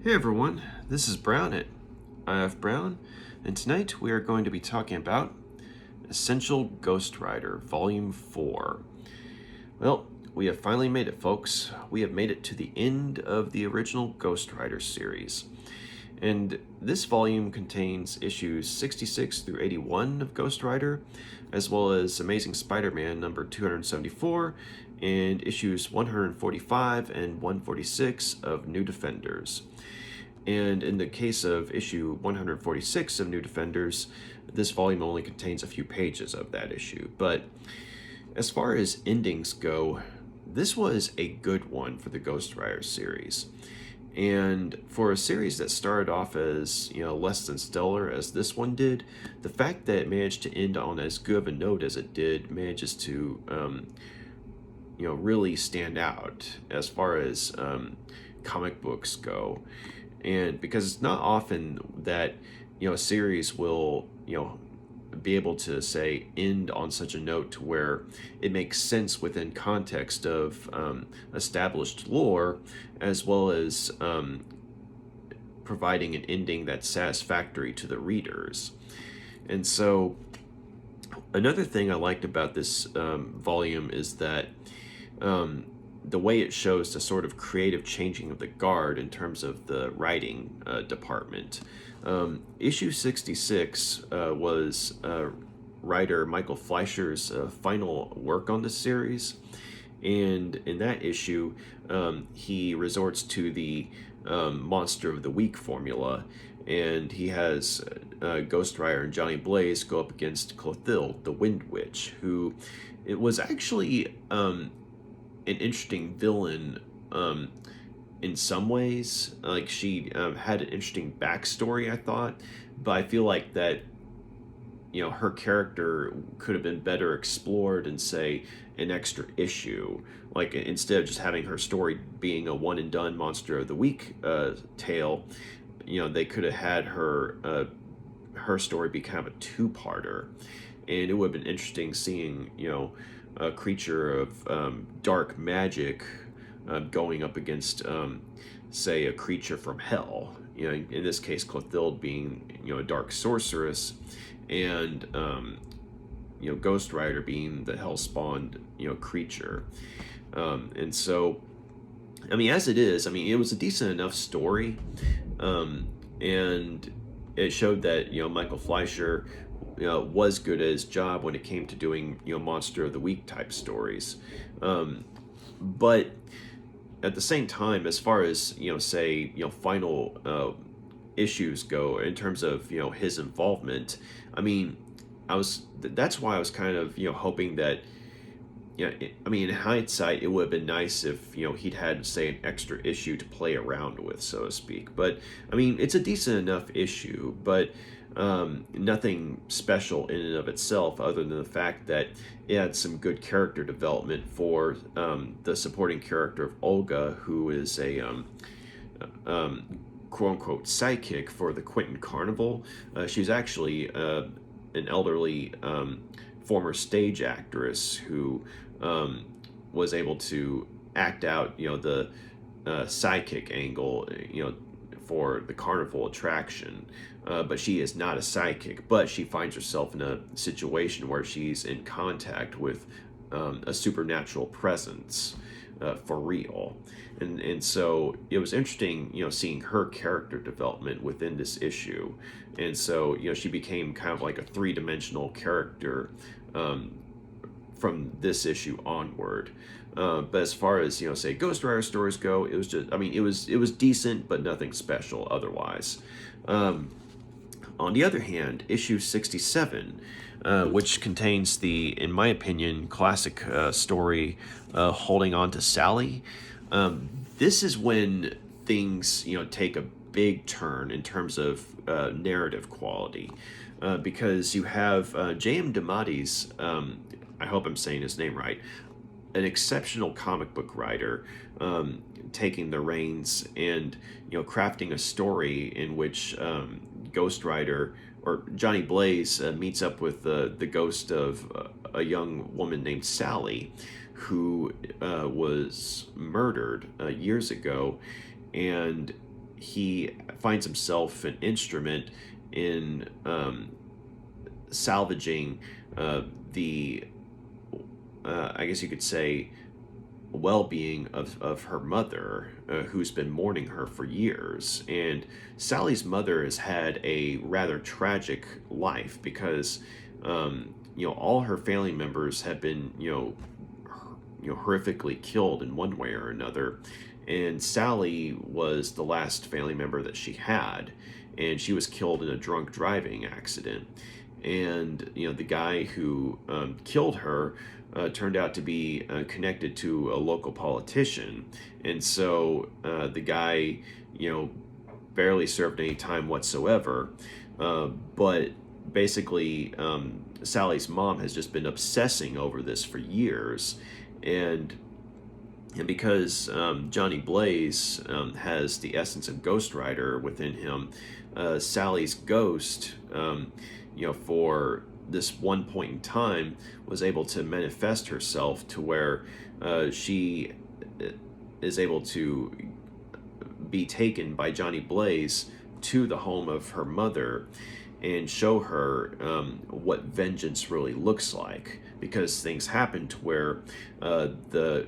Hey everyone, this is Brown at IF Brown, and tonight we are going to be talking about Essential Ghost Rider Volume 4. Well, we have finally made it, folks. We have made it to the end of the original Ghost Rider series. And this volume contains issues 66 through 81 of Ghost Rider, as well as Amazing Spider-Man number 274, and issues 145 and 146 of New Defenders. And in the case of issue 146 of New Defenders, this volume only contains a few pages of that issue. But as far as endings go, this was a good one for the Ghost Rider series. And for a series that started off as, less than stellar as this one did, the fact that it managed to end on as good of a note as it did manages to, really stand out as far as comic books go. And because it's not often that, a series will, be able to say end on such a note to where it makes sense within context of established lore, as well as providing an ending that's satisfactory to the readers. And so another thing I liked about this volume is that the way it shows the sort of creative changing of the guard in terms of the writing department. Issue 66 was writer Michael Fleisher's final work on the series, and in that issue he resorts to the Monster of the Week formula, and he has Ghost Rider and Johnny Blaze go up against Clothilde, the Wind Witch, who it was actually an interesting villain in some ways. Like, she had an interesting backstory, I thought, but I feel like that her character could have been better explored in, say, an extra issue. Like, instead of just having her story being a one and done Monster of the Week tale, they could have had her story be kind of a two-parter, and it would have been interesting seeing a creature of dark magic going up against, say, a creature from hell. In this case, Clothilde being, a dark sorceress, and Ghost Rider being the hell-spawned, creature. And so, as it is, it was a decent enough story, and it showed that Michael Fleisher was good at his job when it came to doing Monster of the Week type stories, but at the same time, as far as say final issues go in terms of his involvement, that's why I was kind of hoping that in hindsight it would have been nice if he'd had, say, an extra issue to play around with, so to speak. But it's a decent enough issue, but nothing special in and of itself, other than the fact that it had some good character development for the supporting character of Olga, who is a quote-unquote sidekick for the Quentin Carnival. She's actually an elderly former stage actress who was able to act out the sidekick angle for the carnival attraction, but she is not a sidekick, but she finds herself in a situation where she's in contact with a supernatural presence for real. And so it was interesting seeing her character development within this issue. And so she became kind of like a three-dimensional character from this issue onward. But as far as say Ghost Rider stories go, it was just it was decent, but nothing special otherwise. On the other hand, issue 67, which contains the, in my opinion, classic story Holding On to Sally. This is when things take a big turn in terms of narrative quality, because you have J.M. Dematteis, I hope I'm saying his name right, an exceptional comic book writer, taking the reins and crafting a story in which Ghost Rider, or Johnny Blaze, meets up with the ghost of a young woman named Sally, who was murdered years ago, and he finds himself an instrument in salvaging the, I guess you could say, well-being of her mother, who's been mourning her for years. And Sally's mother has had a rather tragic life because all her family members have been horrifically killed in one way or another, and Sally was the last family member that she had, and she was killed in a drunk driving accident. And the guy who killed her turned out to be connected to a local politician, and so the guy, barely served any time whatsoever. But basically, Sally's mom has just been obsessing over this for years, and because Johnny Blaze has the essence of Ghost Rider within him, Sally's ghost, for this one point in time, was able to manifest herself to where she is able to be taken by Johnny Blaze to the home of her mother and show her what vengeance really looks like, because things happened to where the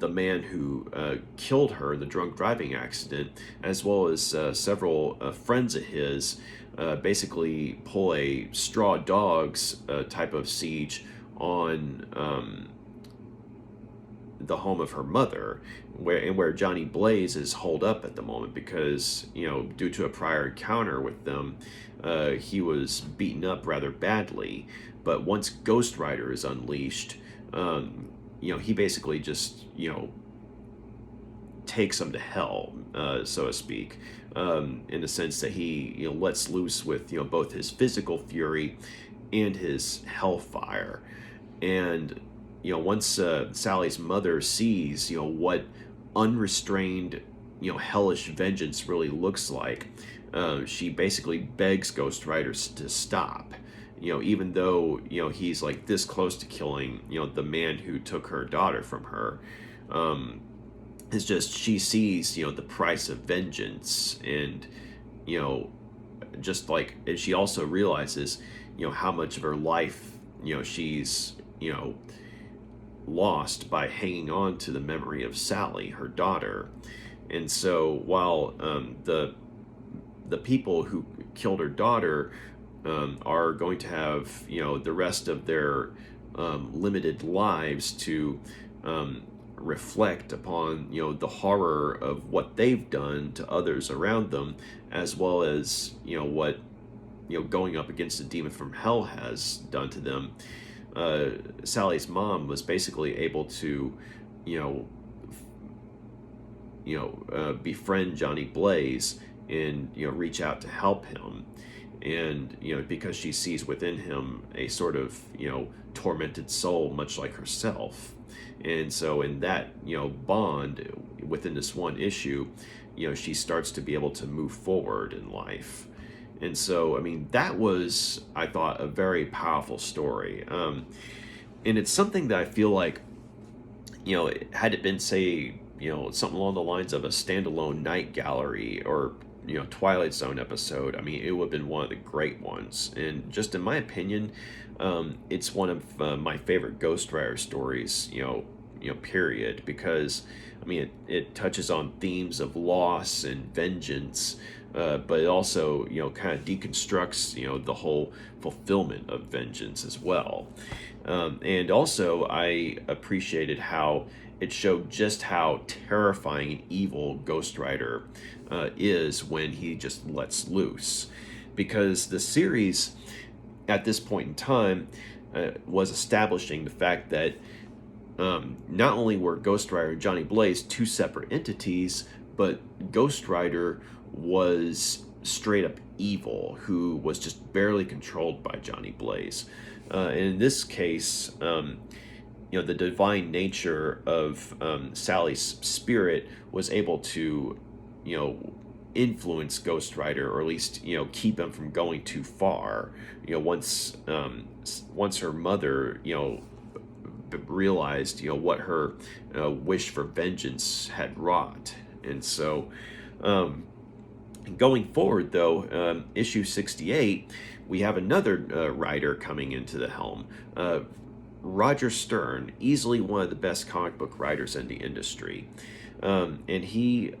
man who killed her in the drunk driving accident, as well as several friends of his, basically pull a straw dogs type of siege on the home of her mother, where Johnny Blaze is holed up at the moment because, due to a prior encounter with them, he was beaten up rather badly. But once Ghost Rider is unleashed, he basically just, takes him to hell, so to speak, in the sense that he, lets loose with, both his physical fury and his hellfire. And, once Sally's mother sees, what unrestrained, hellish vengeance really looks like, she basically begs Ghost Rider to stop. Even though, he's like this close to killing, the man who took her daughter from her. It's just, she sees, the price of vengeance, and, just like, and she also realizes, how much of her life, she's, lost by hanging on to the memory of Sally, her daughter. And so while the people who killed her daughter are going to have, the rest of their limited lives to reflect upon, the horror of what they've done to others around them, as well as, what, going up against a demon from hell has done to them. Sally's mom was basically able to, befriend Johnny Blaze and, reach out to help him. And, because she sees within him a sort of, tormented soul, much like herself. And so in that, bond within this one issue, she starts to be able to move forward in life. And so, that was, I thought, a very powerful story. And it's something that I feel like, had it been, say, something along the lines of a standalone Night Gallery or, Twilight Zone episode, it would have been one of the great ones. And just in my opinion, it's one of my favorite Ghost Rider stories, period, because, it touches on themes of loss and vengeance, but it also, kind of deconstructs, the whole fulfillment of vengeance as well. And also, I appreciated how it showed just how terrifying and evil Ghost Rider is when he just lets loose. Because the series, at this point in time, was establishing the fact that not only were Ghost Rider and Johnny Blaze two separate entities, but Ghost Rider was straight up evil, who was just barely controlled by Johnny Blaze. And in this case, the divine nature of Sally's spirit was able to, influence Ghost Rider, or at least, keep him from going too far. Once her mother, realized, what her wish for vengeance had wrought. And so, Going forward, though, issue 68, we have another writer coming into the helm. Roger Stern, easily one of the best comic book writers in the industry, and he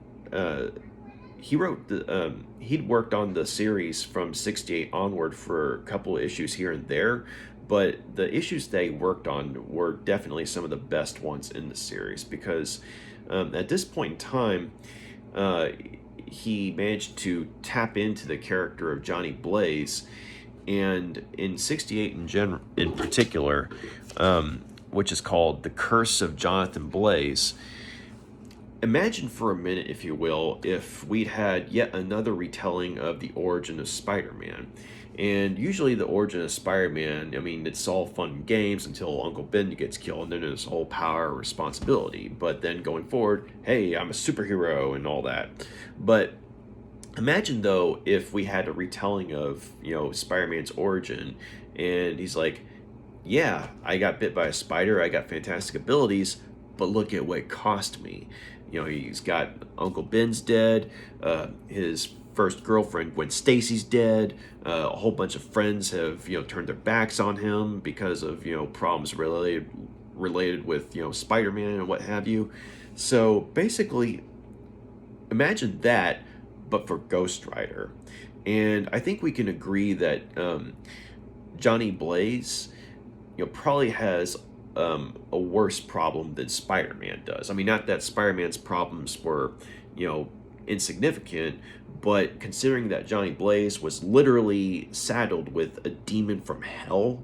wrote he'd worked on the series from 68 onward for a couple of issues here and there, but the issues they worked on were definitely some of the best ones in the series because at this point in time, he managed to tap into the character of Johnny Blaze, and in 68 in particular, which is called The Curse of Jonathan Blaze. Imagine for a minute, if you will, if we'd had yet another retelling of the origin of Spider-Man. And usually the origin of Spider-Man, I mean, it's all fun and games until Uncle Ben gets killed, and then there's whole power and responsibility. But then going forward, hey, I'm a superhero and all that. But imagine, though, if we had a retelling of, Spider-Man's origin, and he's like, yeah, I got bit by a spider, I got fantastic abilities, but look at what it cost me. He's got Uncle Ben's dead, his first girlfriend Gwen Stacy's dead, a whole bunch of friends have turned their backs on him because of problems related with Spider-Man and what have you. So basically, imagine that, but for Ghost Rider. And I think we can agree that Johnny Blaze probably has a worse problem than Spider-Man does. I mean, not that Spider-Man's problems were, insignificant, but considering that Johnny Blaze was literally saddled with a demon from hell,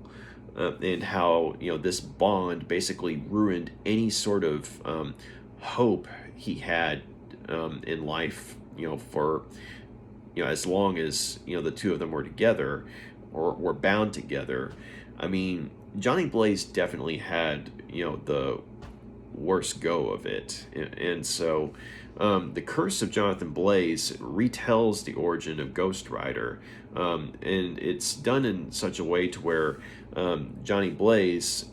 and how, this bond basically ruined any sort of hope he had in life, for, as long as, the two of them were together or were bound together. I mean, Johnny Blaze definitely had, the worst go of it. And so The Curse of Jonathan Blaze retells the origin of Ghost Rider. And it's done in such a way to where Johnny Blaze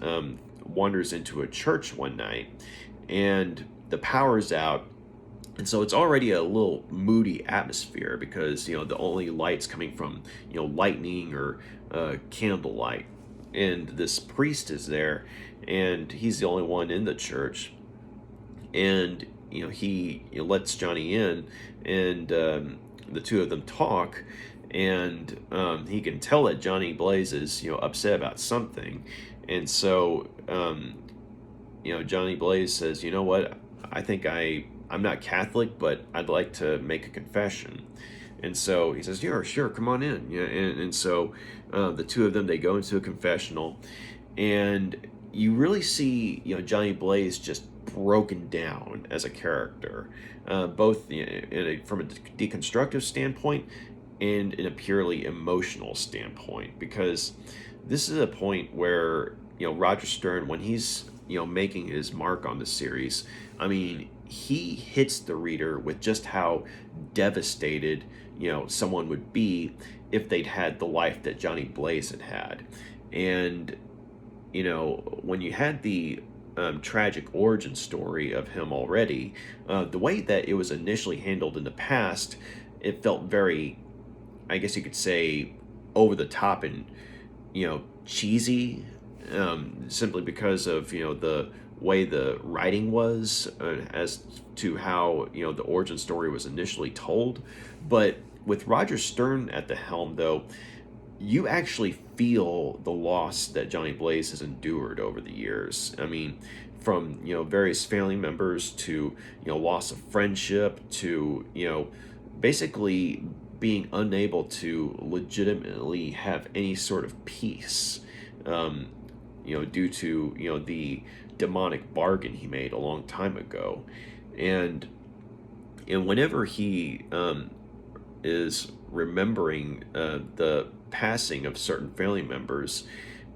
wanders into a church one night and the power's out. And so it's already a little moody atmosphere because, the only light's coming from, lightning or candlelight. And this priest is there, and he's the only one in the church. And, he lets Johnny in, and the two of them talk, and he can tell that Johnny Blaze is, upset about something. And so, Johnny Blaze says, you know what, I think I'm not Catholic, but I'd like to make a confession. And so he says, yeah, sure, come on in. Yeah, and so the two of them, they go into a confessional, and you really see, Johnny Blaze just broken down as a character, both from a deconstructive standpoint and in a purely emotional standpoint, because this is a point where, Roger Stern, when he's, making his mark on the series, I mean, he hits the reader with just how devastated, someone would be if they'd had the life that Johnny Blaze had had. And, when you had the tragic origin story of him already, the way that it was initially handled in the past, it felt very, I guess you could say, over the top and, cheesy, simply because of, the way the writing was as to how, the origin story was initially told. But with Roger Stern at the helm, though, you actually feel the loss that Johnny Blaze has endured over the years. I mean, from, various family members to, loss of friendship to, basically being unable to legitimately have any sort of peace, due to, the demonic bargain he made a long time ago. And whenever he is remembering the passing of certain family members,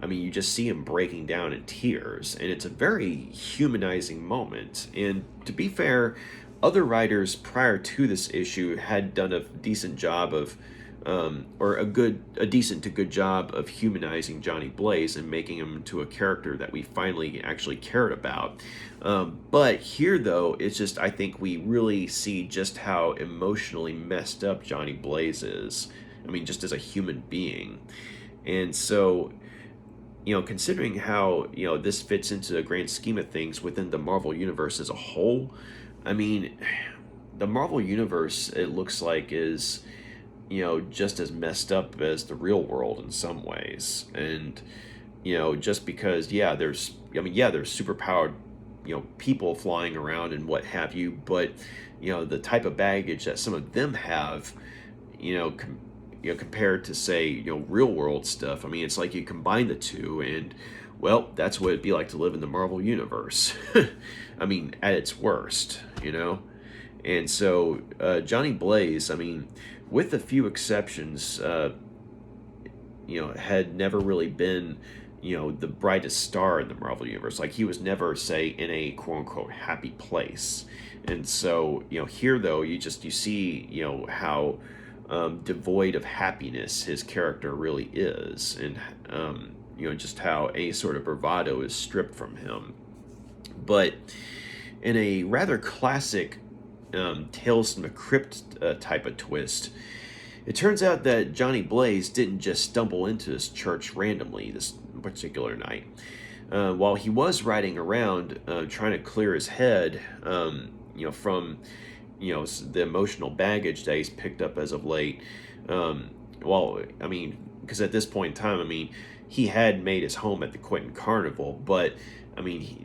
I mean, you just see him breaking down in tears, and it's a very humanizing moment. And to be fair, other writers prior to this issue had done a decent job of or a decent to good job of humanizing Johnny Blaze and making him into a character that we finally actually cared about. But here, though, it's just, I think we really see just how emotionally messed up Johnny Blaze is. I mean, just as a human being. And so, considering how, this fits into the grand scheme of things within the Marvel Universe as a whole, I mean, the Marvel Universe, it looks like, is, just as messed up as the real world in some ways. And, just because, there's superpowered, people flying around and what have you, but, the type of baggage that some of them have, compared to, say, real world stuff. I mean, it's like you combine the two, and well, that's what it'd be like to live in the Marvel universe. I mean, at its worst, And so Johnny Blaze, I mean, with a few exceptions, had never really been, the brightest star in the Marvel universe. Like, he was never, say, in a quote unquote happy place. And so, here though, you see, how devoid of happiness his character really is, and just how any sort of bravado is stripped from him. But in a rather classic Tales from the Crypt type of twist, it turns out that Johnny Blaze didn't just stumble into this church randomly this particular night. While he was riding around trying to clear his head, from the emotional baggage that he's picked up as of late. Because at this point in time, he had made his home at the Quentin Carnival, but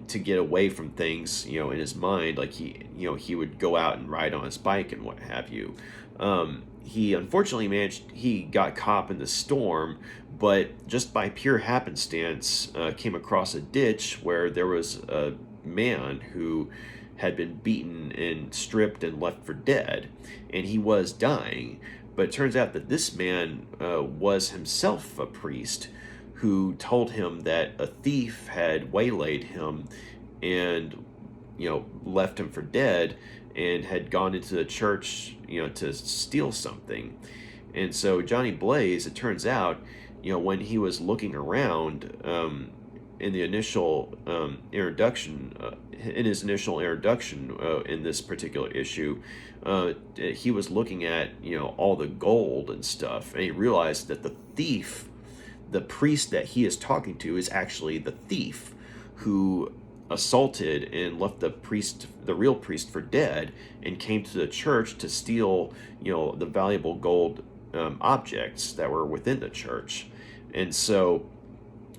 to get away from things, in his mind, like he would go out and ride on his bike and what have you. He unfortunately he got caught in the storm, but just by pure happenstance, came across a ditch where there was a man who had been beaten and stripped and left for dead, and he was dying. But it turns out that this man was himself a priest who told him that a thief had waylaid him and left him for dead, and had gone into the church to steal something. And so Johnny Blaze, it turns out, when he was looking around in the initial introduction, in this particular issue, he was looking at all the gold and stuff, and he realized that the priest that he is talking to, is actually the thief who assaulted and left the real priest for dead, and came to the church to steal the valuable gold objects that were within the church. And so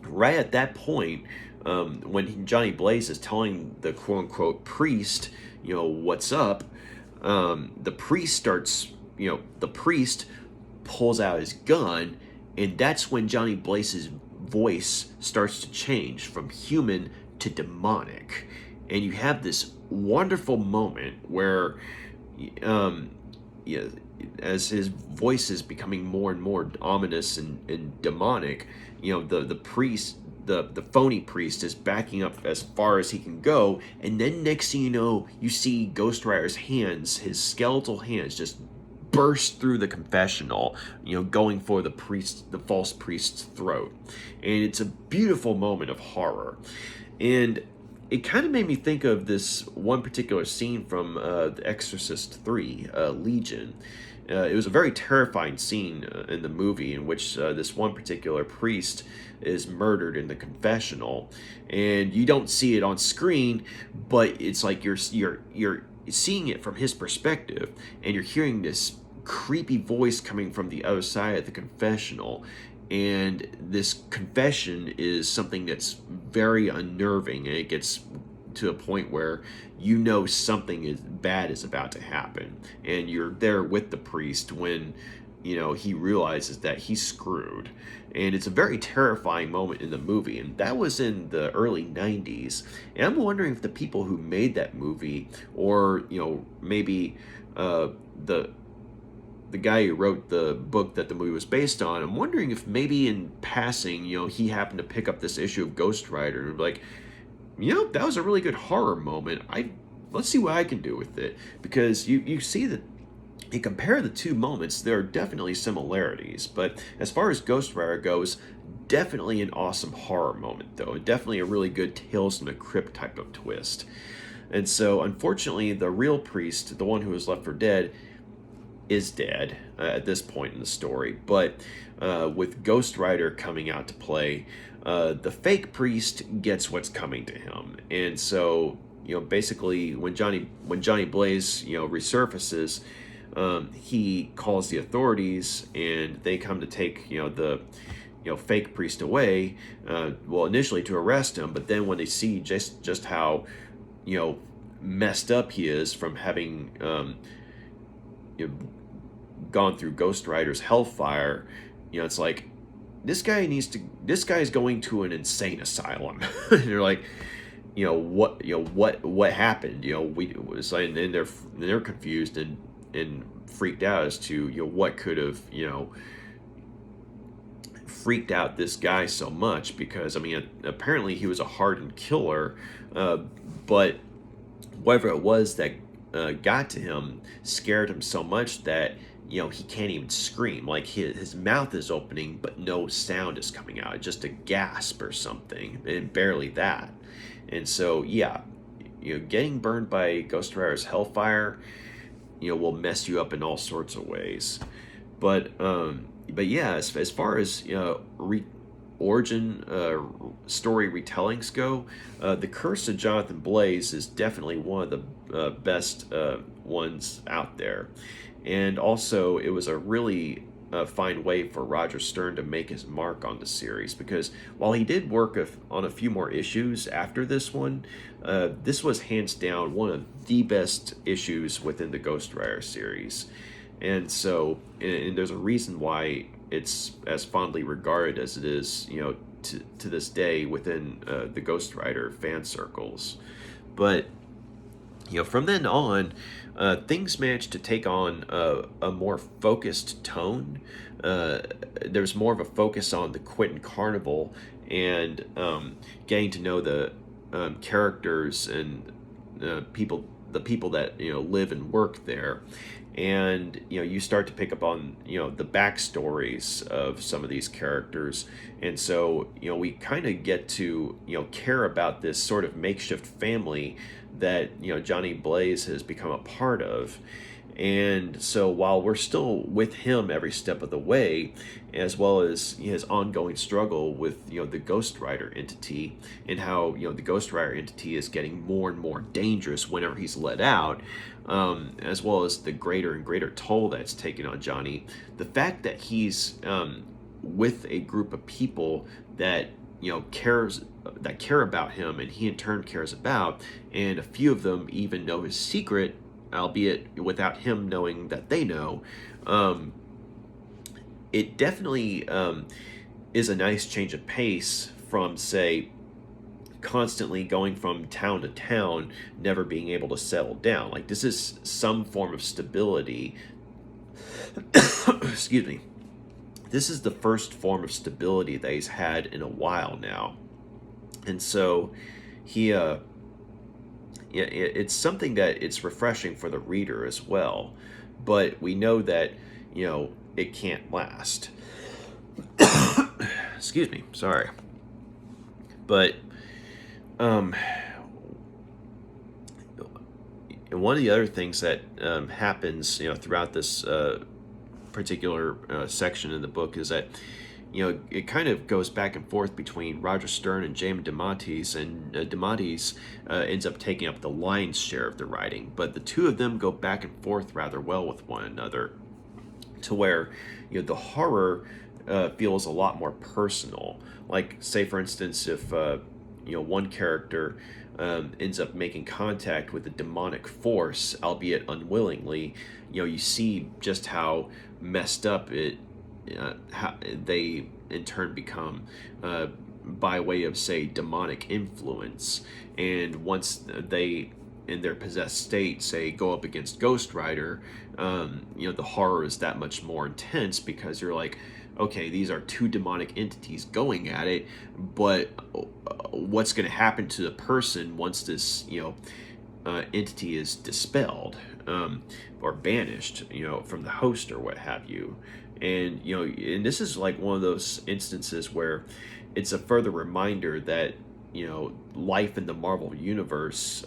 right at that point, when Johnny Blaze is telling the quote-unquote priest, what's up, the priest pulls out his gun, and that's when Johnny Blaze's voice starts to change from human to demonic. And you have this wonderful moment where, as his voice is becoming more and more ominous and demonic, the priest, the phony priest, is backing up as far as he can go, and then next thing you know, you see Ghost Rider's hands, his skeletal hands, just burst through the confessional, going for the false priest's throat. And it's a beautiful moment of horror. And it kind of made me think of this one particular scene from The Exorcist 3, Legion. It was a very terrifying scene in the movie, in which this one particular priest is murdered in the confessional, and you don't see it on screen, but it's like you're seeing it from his perspective, and you're hearing this creepy voice coming from the other side of the confessional. And this confession is something that's very unnerving, and it gets to a point where something bad is about to happen, and you're there with the priest when he realizes that he's screwed. And it's a very terrifying moment in the movie, and that was in the early 90s. And I'm wondering if the people who made that movie, or maybe the guy who wrote the book that the movie was based on, I'm wondering if maybe in passing, he happened to pick up this issue of Ghost Rider and be like, that was a really good horror moment. Let's see what I can do with it. Because you see that you compare the two moments, there are definitely similarities, but as far as Ghost Rider goes, definitely an awesome horror moment, though, and definitely a really good Tales from the Crypt type of twist. And so, unfortunately, the real priest, the one who was left for dead, is dead at this point in the story. But with Ghost Rider coming out to play, the fake priest gets what's coming to him, and so basically, when Johnny Blaze resurfaces, he calls the authorities, and they come to take the fake priest away. Well, initially to arrest him, but then when they see just how messed up he is from having gone through Ghost Rider's hellfire, it's like this guy is going to an insane asylum. And they're like, what happened? And they're confused and freaked out as to what could have freaked out this guy so much, because apparently he was a hardened killer, but whatever it was that got to him scared him so much that he can't even scream. Like his mouth is opening but no sound is coming out, just a gasp or something, and barely that. And so getting burned by Ghost Rider's hellfire will mess you up in all sorts of ways. But yeah, as far as origin story retellings go, The Curse of Jonathan Blaze is definitely one of the best ones out there. And also, it was a really fine way for Roger Stern to make his mark on the series, because while he did work on a few more issues after this one, this was hands down one of the best issues within the Ghost Rider series. And so, and there's a reason why it's as fondly regarded as it is, to this day within the Ghost Rider fan circles. But from then on, things managed to take on a more focused tone. There's more of a focus on the Quentin Carnival and getting to know the characters and the people that live and work there. And you start to pick up on the backstories of some of these characters, and so we kind of get to care about this sort of makeshift family that Johnny Blaze has become a part of. And so while we're still with him every step of the way, as well as his ongoing struggle with the Ghost Rider entity, and how the Ghost Rider entity is getting more and more dangerous whenever he's let out, as well as the greater and greater toll that's taken on Johnny, the fact that he's with a group of people that care about him, and he in turn cares about, and a few of them even know his secret, albeit without him knowing that they know. It definitely is a nice change of pace from, say, constantly going from town to town, never being able to settle down. Like, this is some form of stability. Excuse me. This is the first form of stability that he's had in a while now. And so it's something that it's refreshing for the reader as well, but we know that it can't last. Excuse me, sorry. But and one of the other things that happens throughout this particular section in the book is that it kind of goes back and forth between Roger Stern and James Dematteis, and Dematteis ends up taking up the lion's share of the writing, but the two of them go back and forth rather well with one another, to where the horror feels a lot more personal. Like, say for instance, if one character ends up making contact with a demonic force, albeit unwillingly, you see just how messed up how they in turn become by way of, say, demonic influence. And once they, in their possessed state, say, go up against Ghost Rider, the horror is that much more intense, because you're like, okay, these are two demonic entities going at it, but what's going to happen to the person once this entity is dispelled? or banished, from the host or what have you. And and this is like one of those instances where it's a further reminder that life in the Marvel universe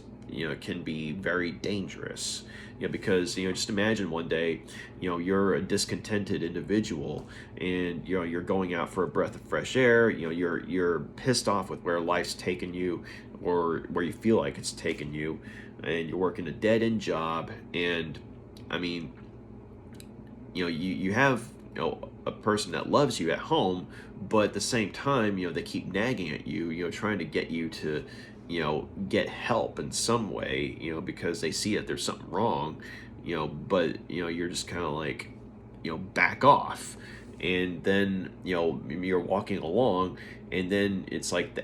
can be very dangerous. Because just imagine one day you're a discontented individual, and you're going out for a breath of fresh air. You're pissed off with where life's taken you, or where you feel like it's taken you, and you're working a dead-end job. And I mean, you have a person that loves you at home, but at the same time they keep nagging at you, trying to get you to get help in some way, because they see that there's something wrong, but you're just kind of like, back off. And then you're walking along, and then it's like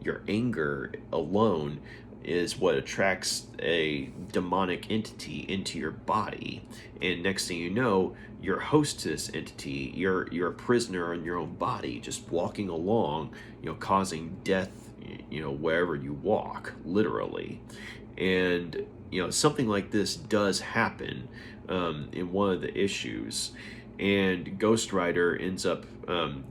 your anger alone is what attracts a demonic entity into your body. And next thing you know, you're host to this entity. You're a prisoner in your own body, just walking along, causing death, wherever you walk, literally. And something like this does happen in one of the issues, and Ghost Rider ends up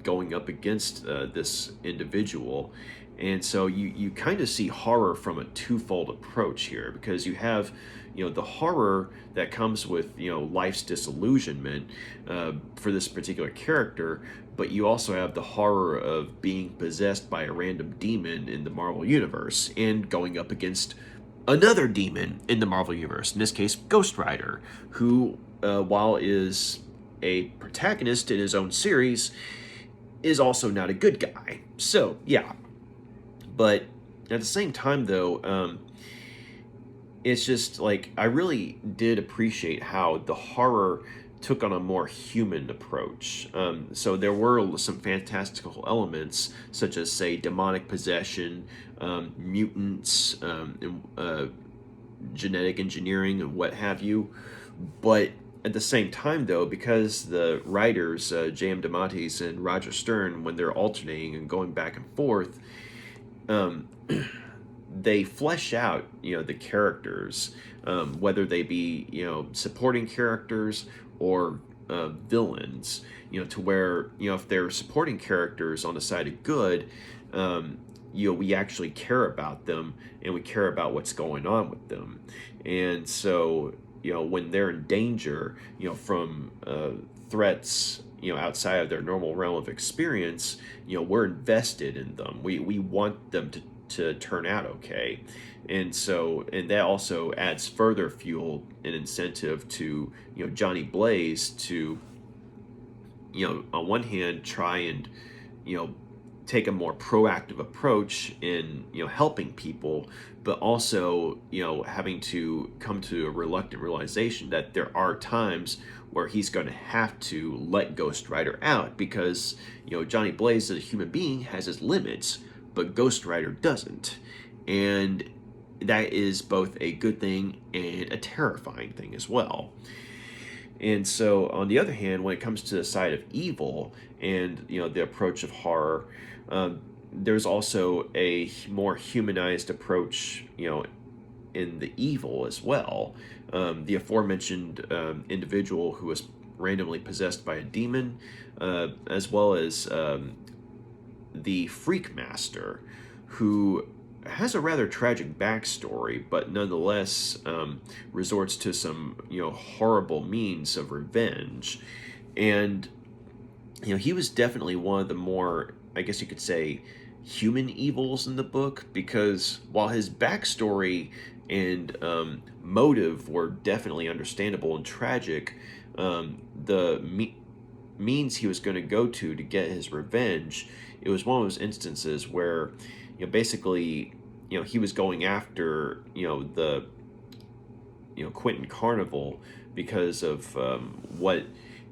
going up against this individual. And so you kind of see horror from a twofold approach here, because you have the horror that comes with life's disillusionment for this particular character, but you also have the horror of being possessed by a random demon in the Marvel universe and going up against another demon in the Marvel universe, in this case Ghost Rider, who while is a protagonist in his own series, is also not a good guy. So yeah, but at the same time though, it's just like, I really did appreciate how the horror took on a more human approach. So there were some fantastical elements, such as, say, demonic possession, mutants, genetic engineering, and what have you. But at the same time, though, because the writers, J.M. Dematteis and Roger Stern, when they're alternating and going back and forth, they flesh out the characters, whether they be supporting characters or villains, to where if they're supporting characters on the side of good, we actually care about them, and we care about what's going on with them. And so when they're in danger from threats outside of their normal realm of experience, we're invested in them. We want them to turn out okay. And that also adds further fuel and incentive to Johnny Blaze to on one hand try and take a more proactive approach in helping people, but also having to come to a reluctant realization that there are times where he's going to have to let Ghost Rider out, because Johnny Blaze as a human being has his limits, but Ghost Rider doesn't. And that is both a good thing and a terrifying thing as well. And so, on the other hand, when it comes to the side of evil and the approach of horror, there's also a more humanized approach, in the evil as well. The aforementioned individual who was randomly possessed by a demon, as well as the Freak Master, who has a rather tragic backstory, but nonetheless resorts to some horrible means of revenge. And he was definitely one of the more, I guess you could say, human evils in the book, because while his backstory and motive were definitely understandable and tragic, the means he was going to go to get his revenge, it was one of those instances where basically he was going after the Quentin Carnival because of what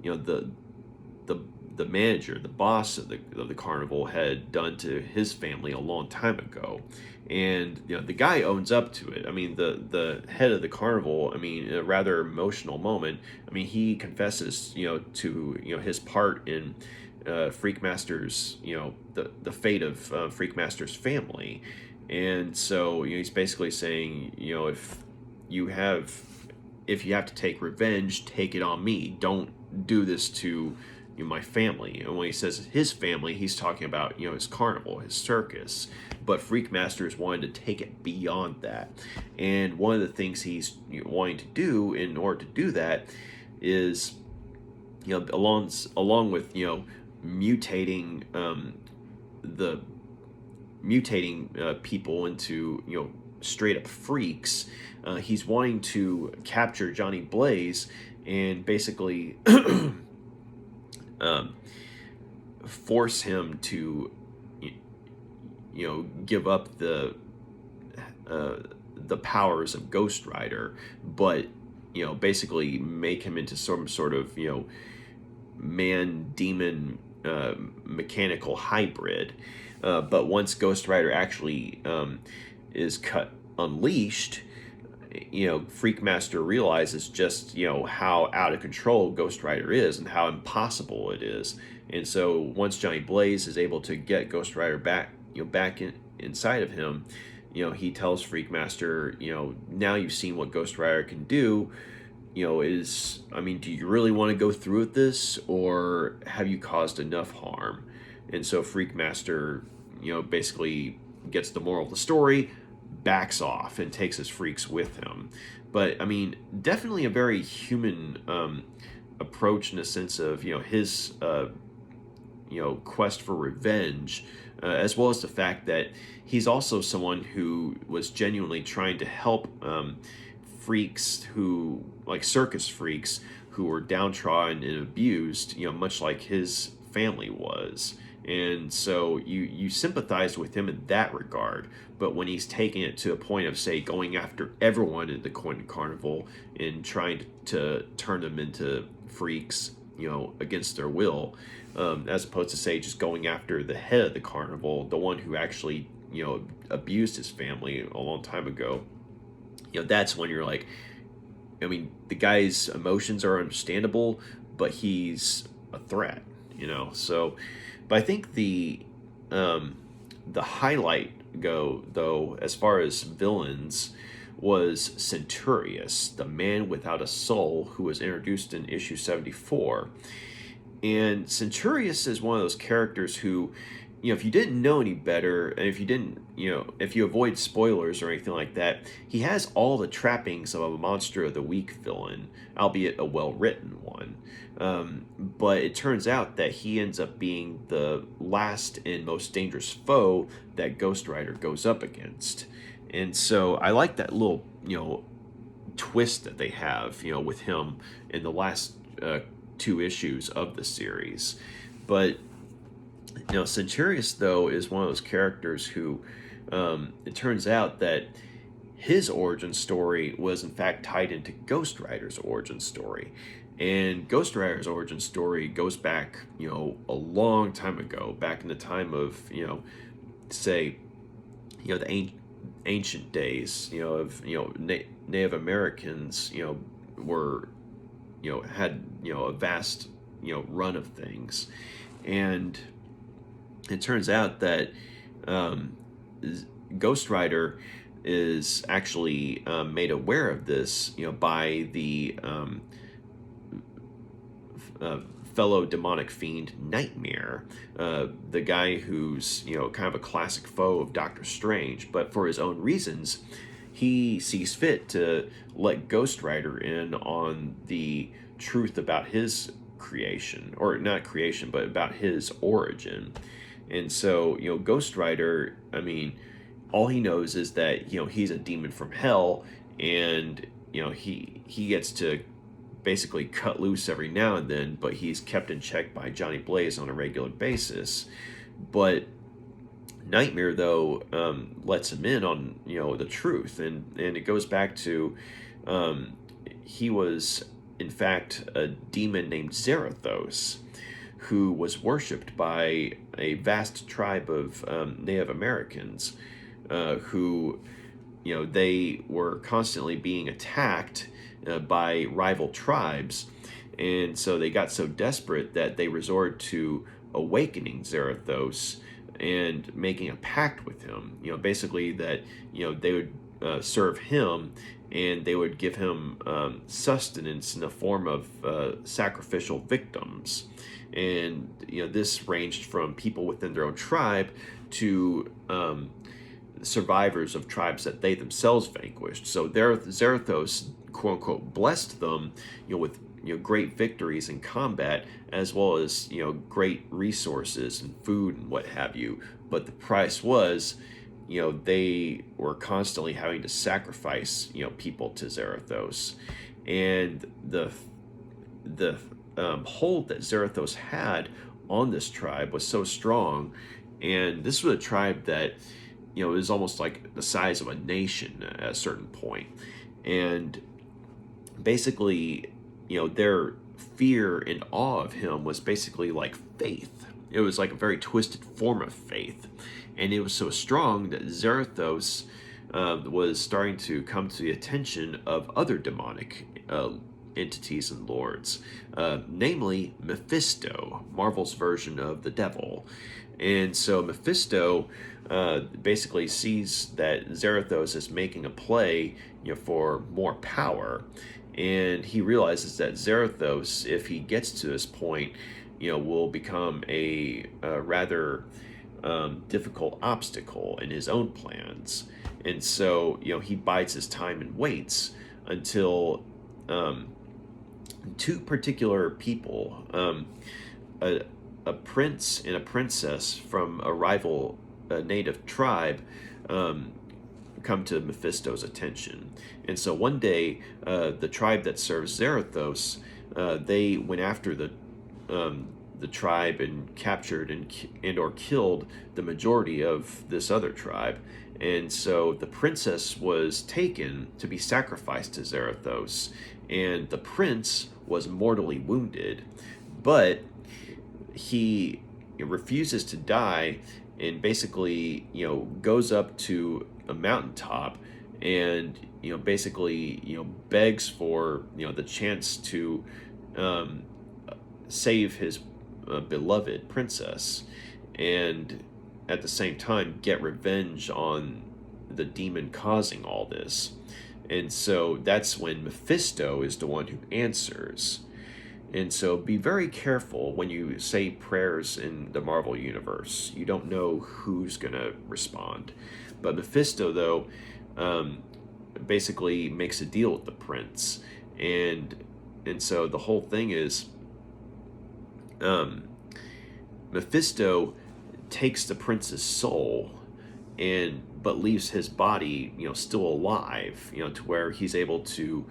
the manager, the boss of the carnival, had done to his family a long time ago. And the guy owns up to it. I mean, the head of the carnival, I mean, in a rather emotional moment, I mean, he confesses to his part in Freakmaster's the fate of Freakmaster's family. And so he's basically saying, if you have if you have to take revenge, take it on me. Don't do this to my family. And when he says his family, he's talking about his carnival, his circus. But Freakmaster is wanting to take it beyond that. And one of the things he's wanting to do in order to do that is along with mutating the mutating people into straight up freaks. He's wanting to capture Johnny Blaze and basically force him to give up the powers of Ghost Rider, but basically make him into some sort of man demon mechanical hybrid. But once Ghost Rider actually is unleashed, Freakmaster realizes just how out of control Ghost Rider is and how impossible it is. And so once Johnny Blaze is able to get Ghost Rider back inside of him, he tells Freakmaster, now you've seen what Ghost Rider can do. Do you really want to go through with this, or have you caused enough harm? And so Freakmaster, basically gets the moral of the story, backs off, and takes his freaks with him. But definitely a very human approach in the sense of his quest for revenge, as well as the fact that he's also someone who was genuinely trying to help freaks who, like circus freaks, who were downtrodden and abused, much like his family was. And so you sympathize with him in that regard. But when he's taking it to a point of, say, going after everyone in the carnival and trying to turn them into freaks, against their will, as opposed to, say, just going after the head of the carnival, the one who actually, abused his family a long time ago, that's when you're like, the guy's emotions are understandable, but he's a threat, So, but I think the highlight though, as far as villains, was Centurius, the man without a soul, who was introduced in issue 74. And Centurius is one of those characters who, if you didn't know any better, and if you didn't, if you avoid spoilers or anything like that, he has all the trappings of a Monster of the Week villain, albeit a well-written one. But it turns out that he ends up being the last and most dangerous foe that Ghost Rider goes up against. And so I like that little, twist that they have, with him in the last 2 issues of the series. But Centurius, though, is one of those characters who, it turns out that his origin story was in fact tied into Ghost Rider's origin story. And Ghost Rider's origin story goes back, a long time ago, back in the time of, say, the ancient days, of, Native Americans, were, had, a vast, run of things. And it turns out that Ghost Rider is actually made aware of this, by the fellow demonic fiend Nightmare, the guy who's kind of a classic foe of Doctor Strange, but for his own reasons, he sees fit to let Ghost Rider in on the truth about his creation, or not creation, but about his origin. And so, Ghost Rider, all he knows is that, he's a demon from hell, and, he gets to basically cut loose every now and then, but he's kept in check by Johnny Blaze on a regular basis. But Nightmare, though, lets him in on, the truth, and it goes back to, he was, in fact, a demon named Zarathos, who was worshipped by a vast tribe of Native Americans, who, they were constantly being attacked by rival tribes, and so they got so desperate that they resorted to awakening Zarathos and making a pact with him. Basically that they would serve him, and they would give him sustenance in the form of sacrificial victims. And this ranged from people within their own tribe to survivors of tribes that they themselves vanquished. So Zarathos, quote unquote, blessed them, with great victories in combat, as well as great resources and food and what have you. But the price was, they were constantly having to sacrifice people to Zarathos, and the hold that Zarathos had on this tribe was so strong, and this was a tribe that is almost like the size of a nation at a certain point. And basically, their fear and awe of him was basically like faith. It was like a very twisted form of faith. And it was so strong that Zarathos was starting to come to the attention of other demonic entities and lords, namely Mephisto, Marvel's version of the devil. And so Mephisto basically sees that Zarathos is making a play for more power, and he realizes that Zarathos, if he gets to this point, will become a rather difficult obstacle in his own plans. And so he bides his time and waits until two particular people, a prince and a princess from a rival native tribe, come to Mephisto's attention. And so one day, the tribe that serves Zarathos, they went after the tribe and captured and or killed the majority of this other tribe. And so the princess was taken to be sacrificed to Zarathos, and the prince was mortally wounded, but he refuses to die, and basically goes up to a mountaintop and basically begs for the chance to save his beloved princess, and at the same time get revenge on the demon causing all this. And so that's when Mephisto is the one who answers. And so be very careful when you say prayers in the Marvel Universe. You don't know who's going to respond. But Mephisto, though, basically makes a deal with the prince. And so the whole thing is Mephisto takes the prince's soul but leaves his body still alive, to where he's able to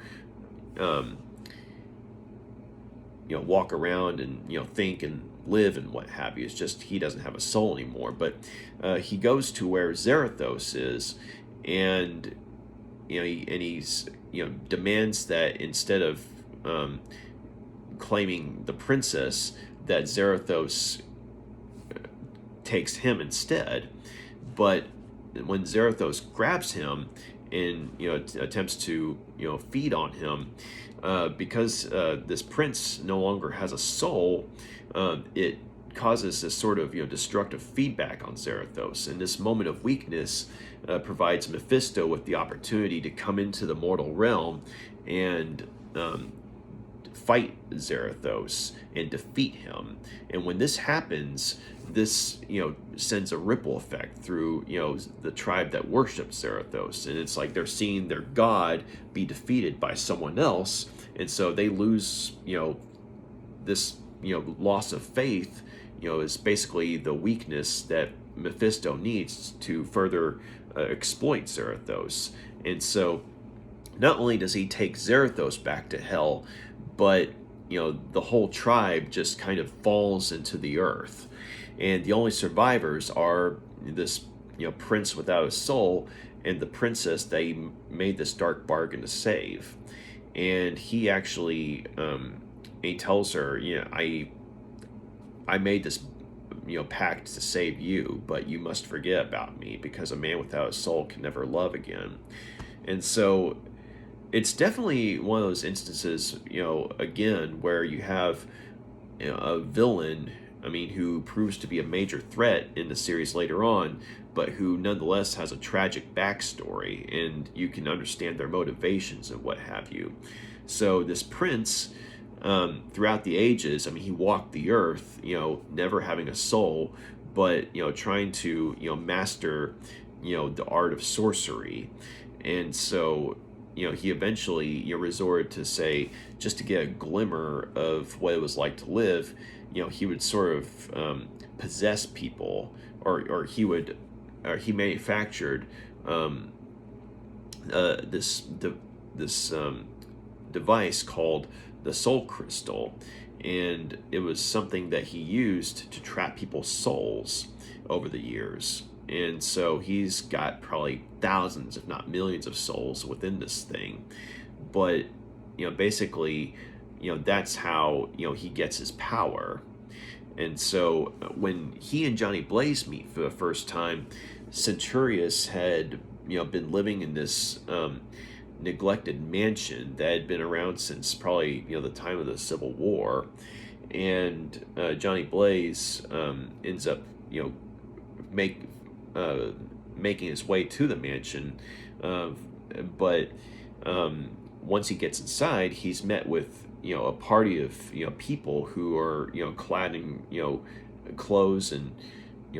walk around and think and live and what have you. It's just he doesn't have a soul anymore. But he goes to where Zarathos is, and he's demands that instead of claiming the princess, that Zarathos takes him instead. But when Zarathos grabs him and attempts to feed on him, because this prince no longer has a soul, it causes this sort of destructive feedback on Zarathos. And this moment of weakness provides Mephisto with the opportunity to come into the mortal realm and fight Zarathos and defeat him. And when this happens, this sends a ripple effect through the tribe that worships Zarathos, and it's like they're seeing their god be defeated by someone else, and so they lose this loss of faith is basically the weakness that Mephisto needs to further exploit Zarathos. And so not only does he take Zarathos back to hell, but the whole tribe just kind of falls into the earth, and the only survivors are this prince without a soul and the princess they made this dark bargain to save. And he actually he tells her, I made this pact to save you, but you must forget about me, because a man without a soul can never love again. And so it's definitely one of those instances, again, where you have a villain I mean, who proves to be a major threat in the series later on, but who nonetheless has a tragic backstory, and you can understand their motivations and what have you. So this prince, throughout the ages, I mean, he walked the earth, never having a soul, but trying to master the art of sorcery. And so he eventually resorted to, say, just to get a glimmer of what it was like to live, he would sort of possess people, or he manufactured this device called the soul crystal, and it was something that he used to trap people's souls over the years. And so he's got probably thousands, if not millions, of souls within this thing. But basically, that's how he gets his power. And so when he and Johnny Blaze meet for the first time, Centurius had been living in this neglected mansion that had been around since probably the time of the Civil War. And Johnny Blaze ends up making his way to the mansion, but once he gets inside, he's met with a party of people who are clad in clothes and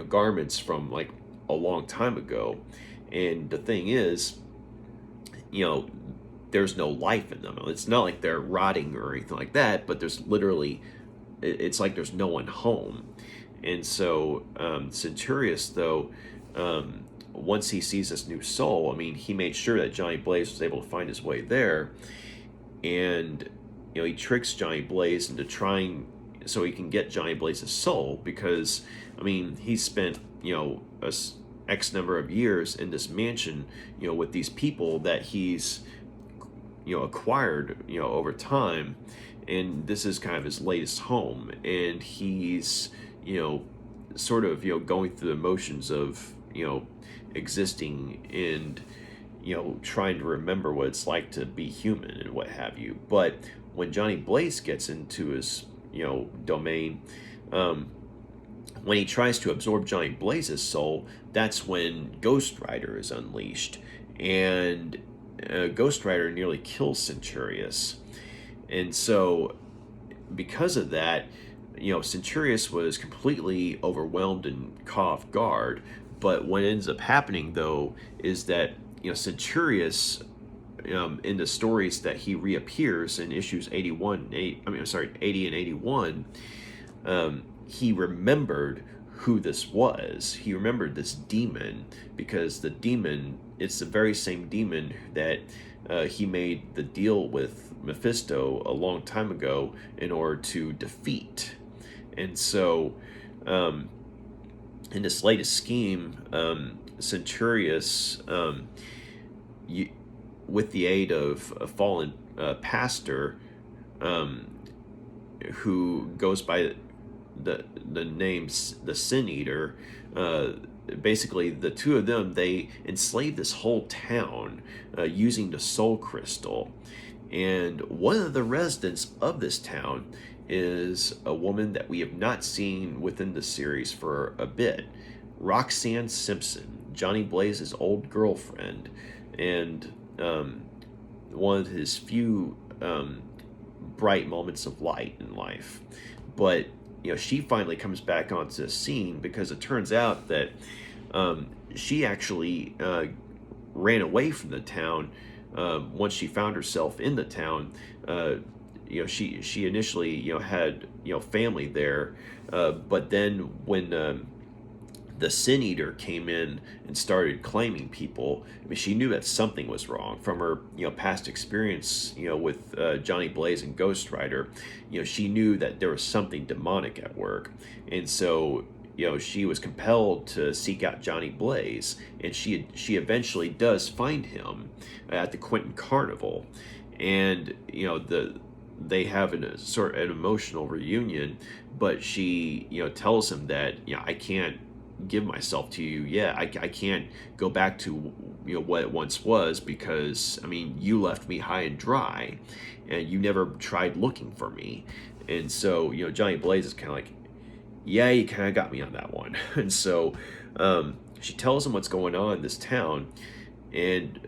garments from like a long time ago. And the thing is, there's no life in them. It's not like they're rotting or anything like that, but there's literally, it's like there's no one home. And so Centurius, though, once he sees this new soul, I mean, he made sure that Johnny Blaze was able to find his way there. And he tricks Johnny Blaze into trying so he can get Johnny Blaze's soul, because I mean, he spent a X number of years in this mansion with these people that he's acquired over time, and this is kind of his latest home, and he's sort of going through the motions of existing and trying to remember what it's like to be human and what have you. But when Johnny Blaze gets into his domain, when he tries to absorb Johnny Blaze's soul, that's when Ghost Rider is unleashed, and Ghost Rider nearly kills Centurius. And so because of that, Centurius was completely overwhelmed and caught off guard. But what ends up happening, though, is that Centurius, in the stories that he reappears in issues 80 and 81, he remembered who this was. He remembered this demon, because the demon, it's the very same demon that he made the deal with Mephisto a long time ago in order to defeat. And so in this latest scheme, Centurius, with the aid of a fallen pastor who goes by the name the Sin Eater, basically the two of them, they enslaved this whole town using the soul crystal. And one of the residents of this town is a woman that we have not seen within the series for a bit, Roxanne Simpson, Johnny Blaze's old girlfriend, and one of his few bright moments of light in life. But she finally comes back onto the scene, because it turns out that she actually ran away from the town once she found herself in the town. She initially had family there, but then when the Sin Eater came in and started claiming people, I mean, she knew that something was wrong from her past experience with Johnny Blaze and Ghost Rider. She knew that there was something demonic at work, and so she was compelled to seek out Johnny Blaze, and she eventually does find him at the Quentin Carnival, and they have a sort of an emotional reunion, but she tells him that I can't give myself to you yet. I can't go back to what it once was, because I mean, you left me high and dry, and you never tried looking for me. And so Johnny Blaze is kind of like, yeah, you kind of got me on that one. And so she tells him what's going on in this town. And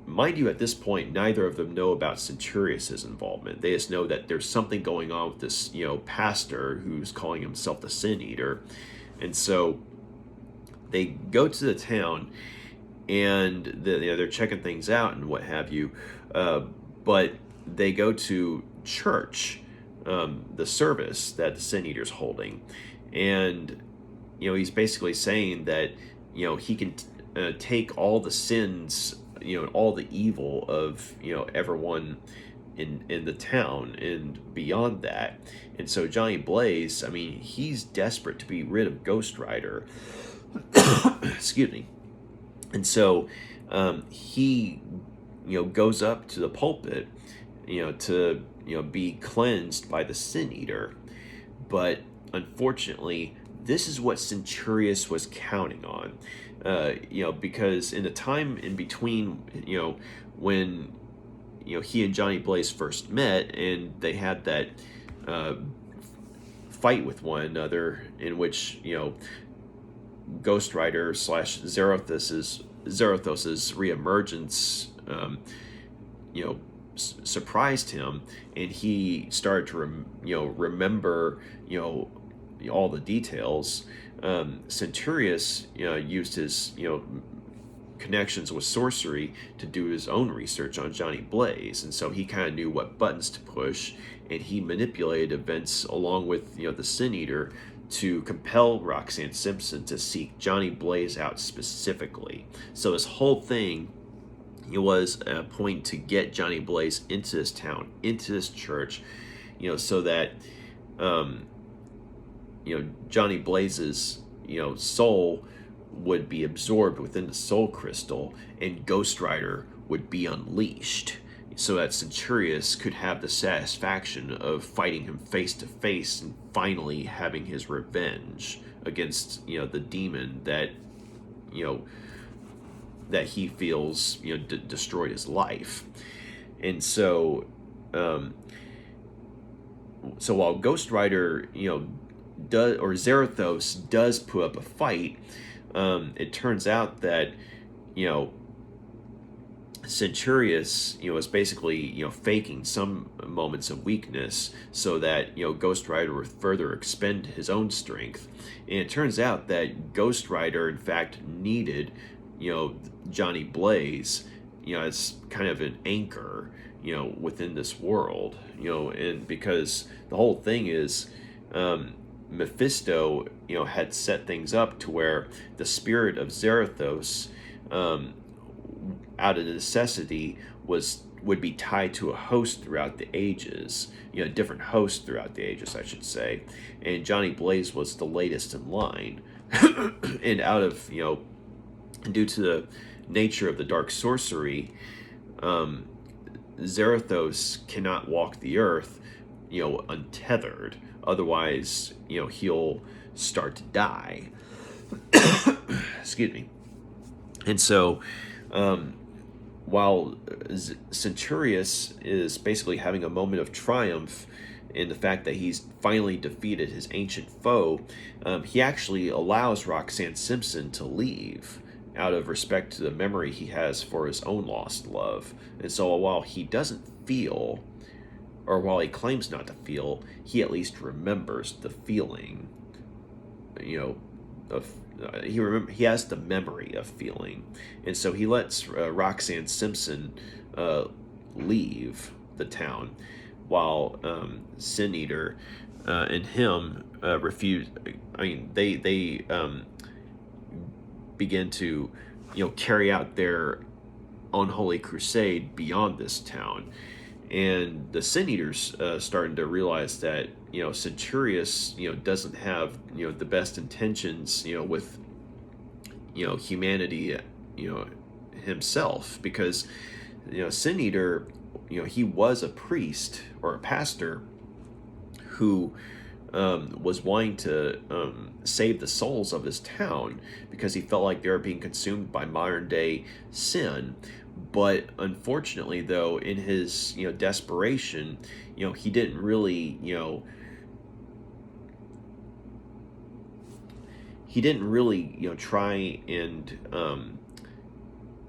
mind you, at this point, neither of them know about Centurius's involvement. They just know that there's something going on with this, pastor who's calling himself the Sin Eater. And so they go to the town, and they're checking things out and what have you. But they go to church, the service that the Sin Eater's holding, and he's basically saying that he can take all the sins, all the evil of everyone in the town and beyond that. And so Johnny Blaze, I mean, he's desperate to be rid of Ghost Rider. Excuse me. And so he goes up to the pulpit to be cleansed by the Sin Eater. But unfortunately, this is what Centurius was counting on. Because in the time in between, when he and Johnny Blaze first met, and they had that fight with one another, in which Ghost Rider / Zarathos's reemergence, surprised him, and he started to remember all the details. Centurius used his connections with sorcery to do his own research on Johnny Blaze, and so he kind of knew what buttons to push, and he manipulated events along with the Sin Eater to compel Roxanne Simpson to seek Johnny Blaze out specifically. So his whole thing was a point to get Johnny Blaze into this town, into this church, so that Johnny Blaze's soul would be absorbed within the soul crystal, and Ghost Rider would be unleashed, so that Centurius could have the satisfaction of fighting him face to face and finally having his revenge against the demon that that he feels destroyed his life. And so so while Ghost Rider Zarathos does put up a fight, it turns out that Centurius is basically faking some moments of weakness so that Ghost Rider would further expend his own strength. And it turns out that Ghost Rider in fact needed Johnny Blaze as kind of an anchor within this world, and because the whole thing is Mephisto had set things up to where the spirit of Zarathos, out of necessity, would be tied to a host throughout the ages, different hosts throughout the ages, I should say. And Johnny Blaze was the latest in line. And out of, due to the nature of the dark sorcery, Zarathos cannot walk the earth, untethered. Otherwise, he'll start to die. Excuse me. And so, while Centurius is basically having a moment of triumph in the fact that he's finally defeated his ancient foe, he actually allows Roxanne Simpson to leave out of respect to the memory he has for his own lost love. And so while he doesn't feel, or while he claims not to feel, he at least remembers the feeling, of he has the memory of feeling. And so he lets Roxanne Simpson leave the town, while Sin Eater and him refuse. I mean, they begin to carry out their unholy crusade beyond this town. And the Sin Eater's starting to realize that Centurius doesn't have the best intentions with humanity himself, because Sin Eater he was a priest or a pastor who was wanting to save the souls of his town because he felt like they were being consumed by modern day sin. But unfortunately, though, in his desperation, he didn't really he didn't really, try and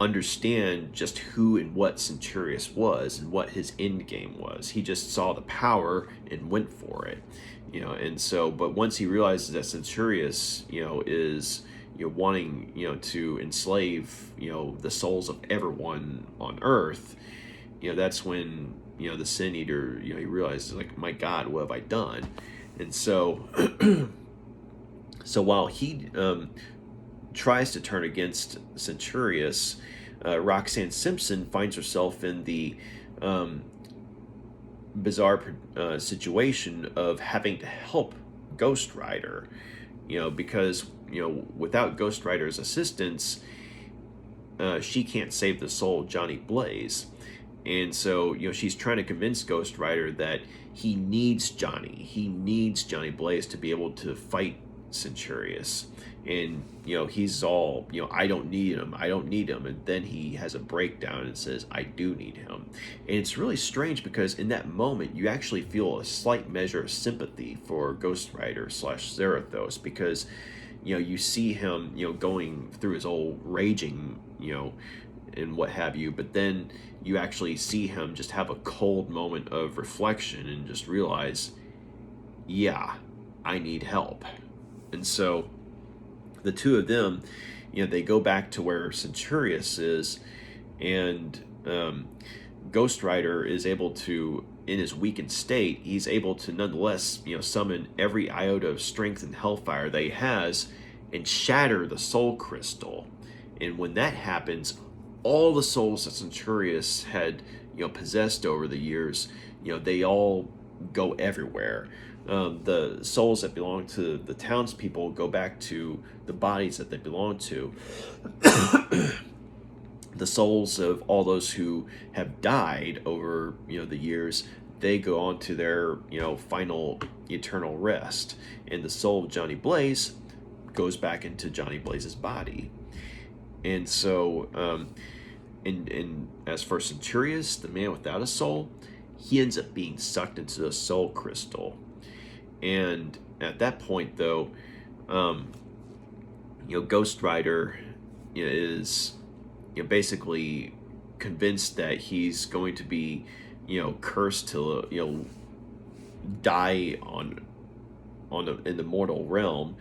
understand just who and what Centurius was and what his end game was. He just saw the power and went for it, and so, but once he realizes that Centurius, is, wanting, to enslave, the souls of everyone on earth, that's when, the Sin Eater, he realizes, like, my God, what have I done? And so, so while he tries to turn against Centurius, Roxanne Simpson finds herself in the bizarre situation of having to help Ghost Rider, because, without Ghost Rider's assistance, she can't save the soul of Johnny Blaze. And so, she's trying to convince Ghost Rider that he needs Johnny. He needs Johnny Blaze to be able to fight Centurius. And, he's all, I don't need him. I don't need him. And then he has a breakdown and says, I do need him. And it's really strange because in that moment, you actually feel a slight measure of sympathy for Ghost Rider / Zarathos, because, you see him, going through his old raging, and what have you, but then you actually see him just have a cold moment of reflection and just realize, yeah, I need help. And so the two of them, they go back to where Centurius is, and Ghost Rider is able to, in his weakened state, he's able to nonetheless, summon every iota of strength and hellfire that he has and shatter the soul crystal. And when that happens, all the souls that Centurius had, possessed over the years, they all go everywhere. The souls that belong to the townspeople go back to the bodies that they belong to. The souls of all those who have died over, the years, they go on to their, final eternal rest. And the soul of Johnny Blaze goes back into Johnny Blaze's body. And so, and as for Centurius, the man without a soul, he ends up being sucked into the soul crystal. And at that point, though, Ghost Rider is, basically convinced that he's going to be, cursed to, die in the mortal realm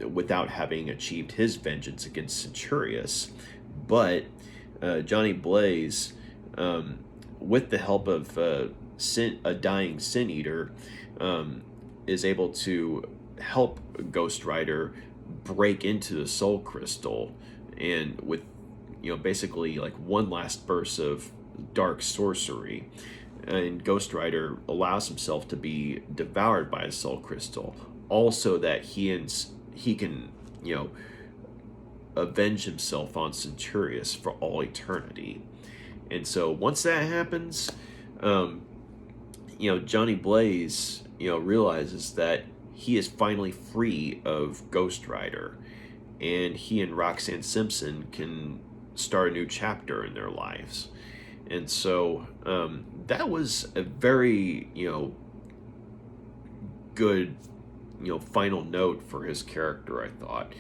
without having achieved his vengeance against Centurius. But Johnny Blaze, with the help of a dying Sin Eater, is able to help Ghost Rider break into the soul crystal, and with, basically like one last burst of dark sorcery, and Ghost Rider allows himself to be devoured by a soul crystal, also that he can, avenge himself on Centurius for all eternity. And so once that happens, Johnny Blaze, realizes that he is finally free of Ghost Rider, and he and Roxanne Simpson can start a new chapter in their lives. And so that was a very, good, final note for his character, I thought.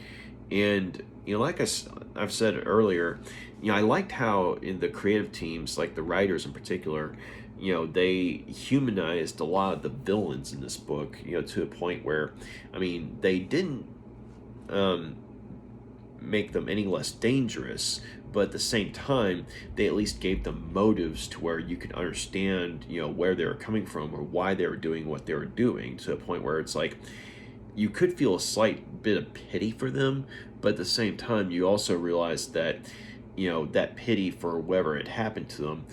And, like I've said earlier, I liked how in the creative teams, like the writers in particular, they humanized a lot of the villains in this book, to a point where, they didn't make them any less dangerous, but at the same time, they at least gave them motives to where you could understand, where they were coming from or why they were doing what they were doing, to a point where it's like, you could feel a slight bit of pity for them, but at the same time, you also realize that, that pity for whatever had happened to them,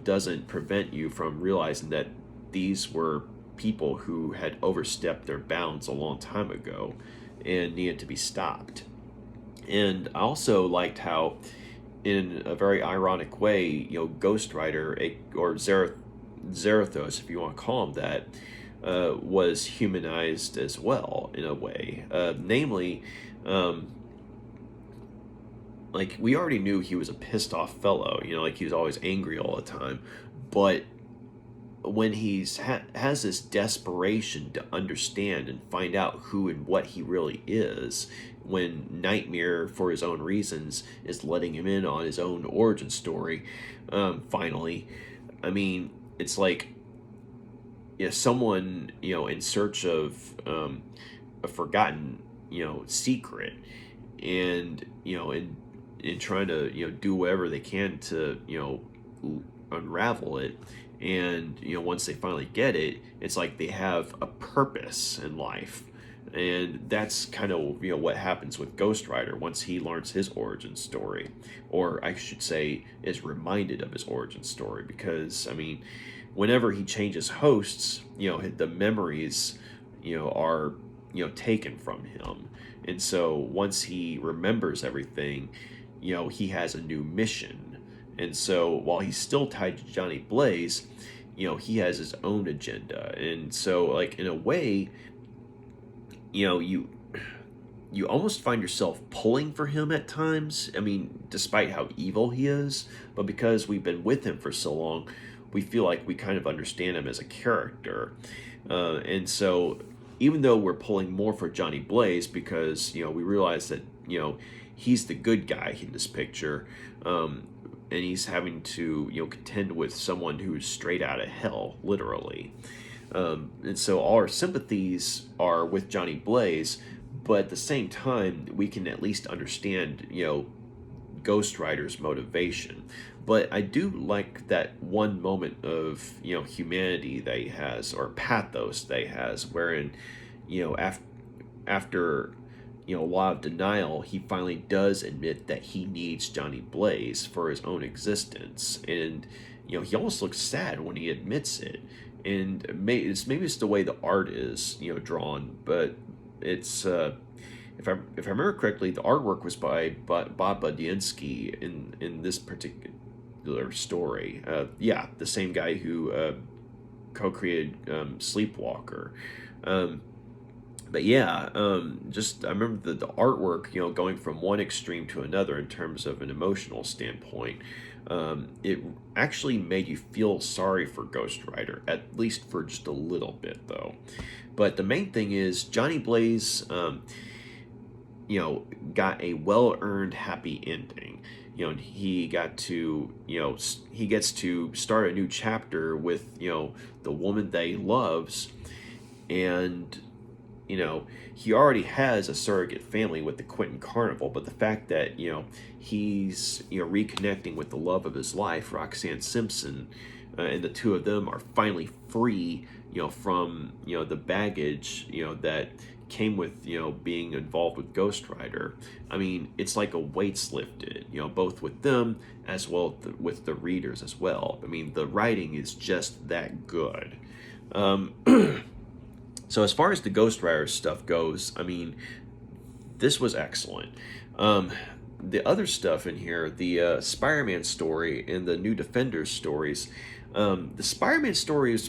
doesn't prevent you from realizing that these were people who had overstepped their bounds a long time ago and needed to be stopped. And I also liked how, in a very ironic way, Ghost Rider, or Zarathos, if you want to call him that, was humanized as well, in a way. Namely, like, we already knew he was a pissed off fellow, like he was always angry all the time, but when has this desperation to understand and find out who and what he really is, when Nightmare, for his own reasons, is letting him in on his own origin story, finally. I mean, it's like, yeah, someone, in search of a forgotten, secret, and, and trying to, do whatever they can to, unravel it. And, once they finally get it, it's like they have a purpose in life. And that's kind of, what happens with Ghost Rider once he learns his origin story. Or I should say, is reminded of his origin story. Because, I mean, whenever he changes hosts, the memories, are, taken from him. And so once he remembers everything, he has a new mission. And so while he's still tied to Johnny Blaze, he has his own agenda. And so, like, in a way, you almost find yourself pulling for him at times. I mean, despite how evil he is, but because we've been with him for so long, we feel like we kind of understand him as a character. And so even though we're pulling more for Johnny Blaze because, we realize that, he's the good guy in this picture, and he's having to, contend with someone who's straight out of hell, literally. And so all our sympathies are with Johnny Blaze, but at the same time, we can at least understand, Ghost Rider's motivation. But I do like that one moment of, humanity that he has, or pathos that he has, wherein, after a lot of denial, he finally does admit that he needs Johnny Blaze for his own existence. And, he almost looks sad when he admits it. And maybe it's the way the art is, drawn, but it's, if I remember correctly, the artwork was by Bob Budiansky in this particular story. The same guy who co-created Sleepwalker. But yeah, just I remember the artwork, going from one extreme to another in terms of an emotional standpoint. It actually made you feel sorry for Ghost Rider, at least for just a little bit, though. But the main thing is Johnny Blaze, got a well-earned happy ending. He got to, he gets to start a new chapter with, the woman that he loves, and he already has a surrogate family with the Quentin Carnival, but the fact that, he's, reconnecting with the love of his life, Roxanne Simpson, and the two of them are finally free, from, the baggage, that came with, being involved with Ghost Rider. I mean, it's like a weight's lifted, both with them as well with the readers as well. I mean, the writing is just that good. So as far as the Ghost Rider stuff goes, I mean, this was excellent. The other stuff in here, the Spider-Man story and the New Defenders stories, the Spider-Man story is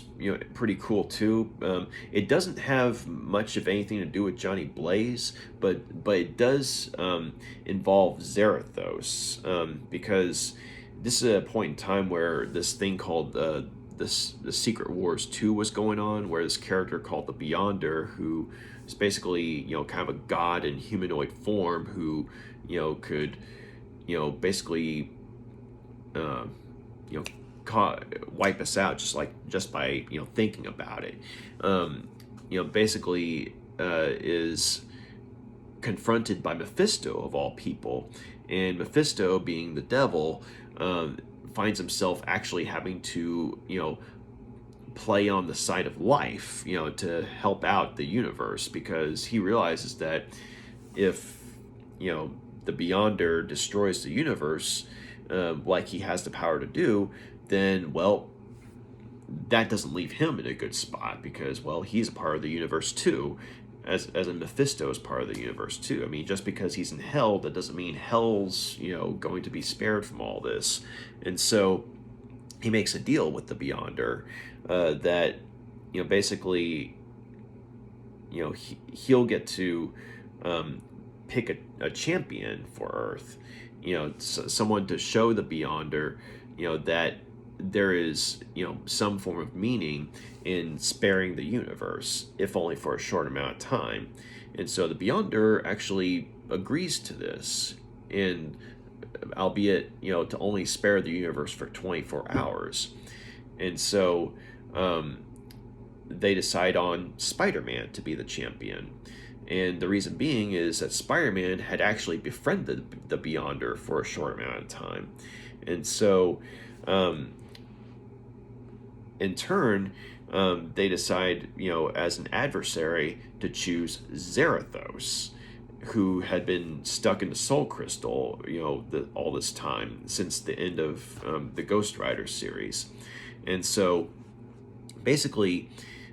pretty cool too. It doesn't have much of anything to do with Johnny Blaze, but it does involve Zarathos, because this is a point in time where this thing called the Secret Wars 2 was going on, where this character called the Beyonder, who is basically, kind of a god in humanoid form, who, could, basically, wipe us out just by, thinking about it. Basically, is confronted by Mephisto of all people, and Mephisto, being the devil, finds himself actually having to, play on the side of life, to help out the universe, because he realizes that if, the Beyonder destroys the universe, like he has the power to do, then, well, that doesn't leave him in a good spot, because, well, he's a part of the universe too, as a Mephisto is part of the universe too. I mean, just because he's in hell, that doesn't mean hell's, going to be spared from all this. And so he makes a deal with the Beyonder, that, basically, he'll get to pick a champion for Earth, someone to show the Beyonder, that there is, some form of meaning in sparing the universe, if only for a short amount of time. And so the Beyonder actually agrees to this, and albeit, to only spare the universe for 24 hours. And so they decide on Spider-Man to be the champion. And the reason being is that Spider-Man had actually befriended the Beyonder for a short amount of time. And so, in turn, they decide, as an adversary, to choose Zarathos, who had been stuck in the Soul Crystal, all this time, since the end of the Ghost Rider series. And so, basically,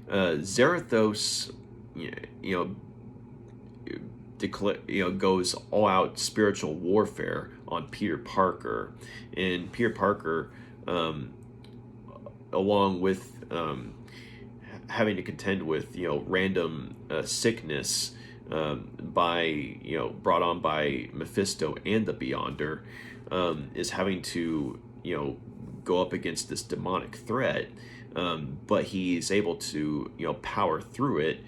Zarathos, goes all out spiritual warfare on Peter Parker, and Peter Parker, along with having to contend with random sickness brought on by Mephisto and the Beyonder, is having to go up against this demonic threat, but he's able to power through it,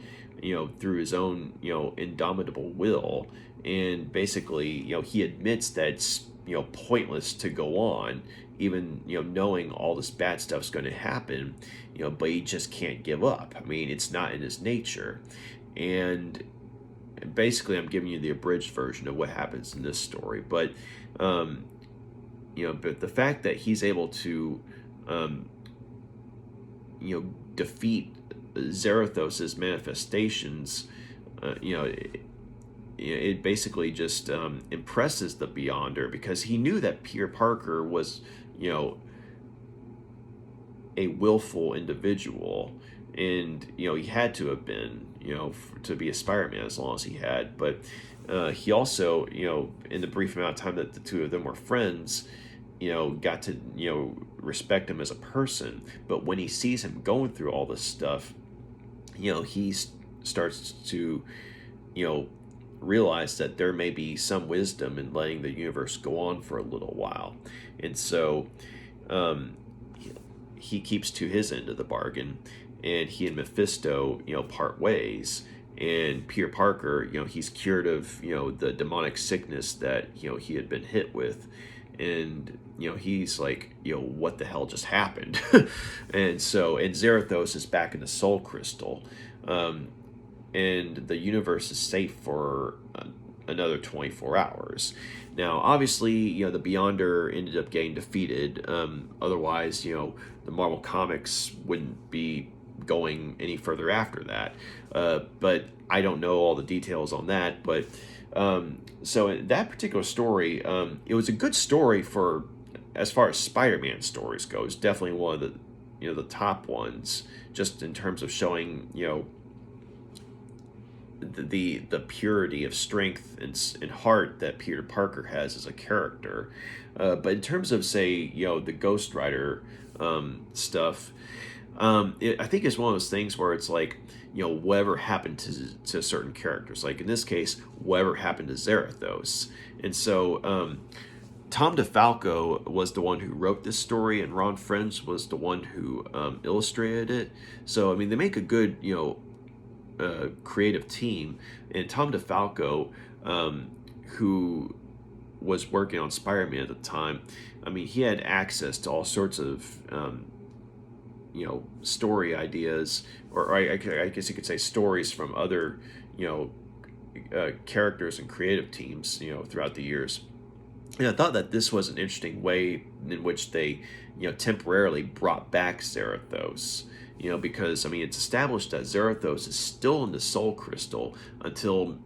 through his own indomitable will. And basically he admits that it's pointless to go on, even knowing all this bad stuff's going to happen, but he just can't give up. I mean, it's not in his nature. And basically I'm giving you the abridged version of what happens in this story, but but the fact that he's able to defeat Zarathos's manifestations, it basically just impresses the Beyonder, because he knew that Peter Parker was, a willful individual, and he had to have been, to be a Spider-Man as long as he had. But he also, in the brief amount of time that the two of them were friends, got to respect him as a person. But when he sees him going through all this stuff, he starts to realize that there may be some wisdom in letting the universe go on for a little while. And so he keeps to his end of the bargain, and he and Mephisto part ways. And Peter Parker, he's cured of the demonic sickness that he had been hit with. And he's like, what the hell just happened? And Zarathos is back in the Soul Crystal, and the universe is safe for another 24 hours. Now, obviously, the Beyonder ended up getting defeated. Otherwise, the Marvel Comics wouldn't be going any further after that. But I don't know all the details on that. But so in that particular story, it was a good story for, as far as Spider-Man stories goes. Definitely one of the top ones, just in terms of showing the purity of strength and heart that Peter Parker has as a character. But in terms of, say, the Ghost Rider stuff, I think it's one of those things where it's like, whatever happened to certain characters. Like in this case, whatever happened to Zarathos. And so Tom DeFalco was the one who wrote this story, and Ron Frenz was the one who illustrated it. So, I mean, they make a good, creative team. And Tom DeFalco, who was working on Spider-Man at the time, I mean, he had access to all sorts of story ideas, or I guess you could say stories from other characters and creative teams throughout the years. And I thought that this was an interesting way in which they temporarily brought back Zarathos. Because, I mean, it's established that Zarathos is still in the Soul Crystal until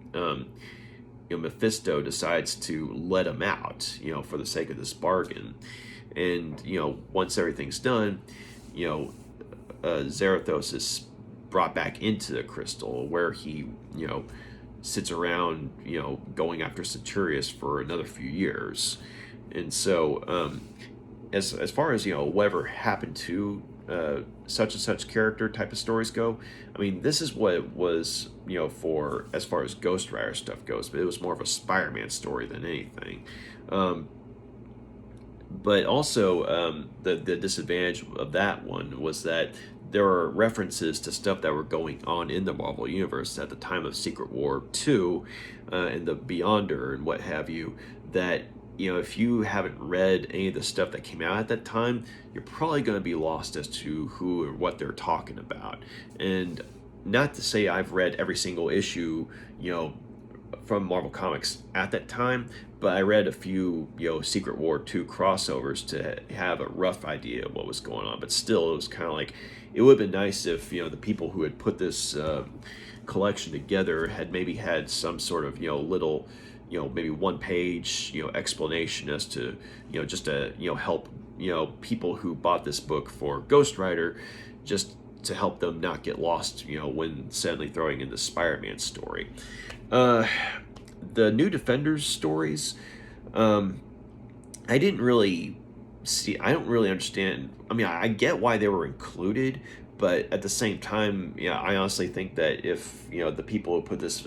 Mephisto decides to let him out, for the sake of this bargain. And, once everything's done, Zarathos is brought back into the crystal, where he, sits around, going after Centurius for another few years. And so, as far as, whatever happened to such and such character type of stories go, I mean, this is what it was, for as far as Ghost Rider stuff goes, but it was more of a Spider-Man story than anything. But also, the disadvantage of that one was that there are references to stuff that were going on in the Marvel Universe at the time of Secret War 2 and the Beyonder and what have you, that, if you haven't read any of the stuff that came out at that time, you're probably going to be lost as to who or what they're talking about. And not to say I've read every single issue, from Marvel Comics at that time, but I read a few, Secret War 2 crossovers to have a rough idea of what was going on. But still, it was kind of like, it would have been nice if, the people who had put this collection together had maybe had some sort of, little, maybe one page, explanation as to, just to, help, people who bought this book for Ghost Rider, just to help them not get lost, when suddenly throwing in the Spider-Man story. The New Defenders stories, I didn't really see. I don't really understand. I mean, I get why they were included, but at the same time, I honestly think that if the people who put this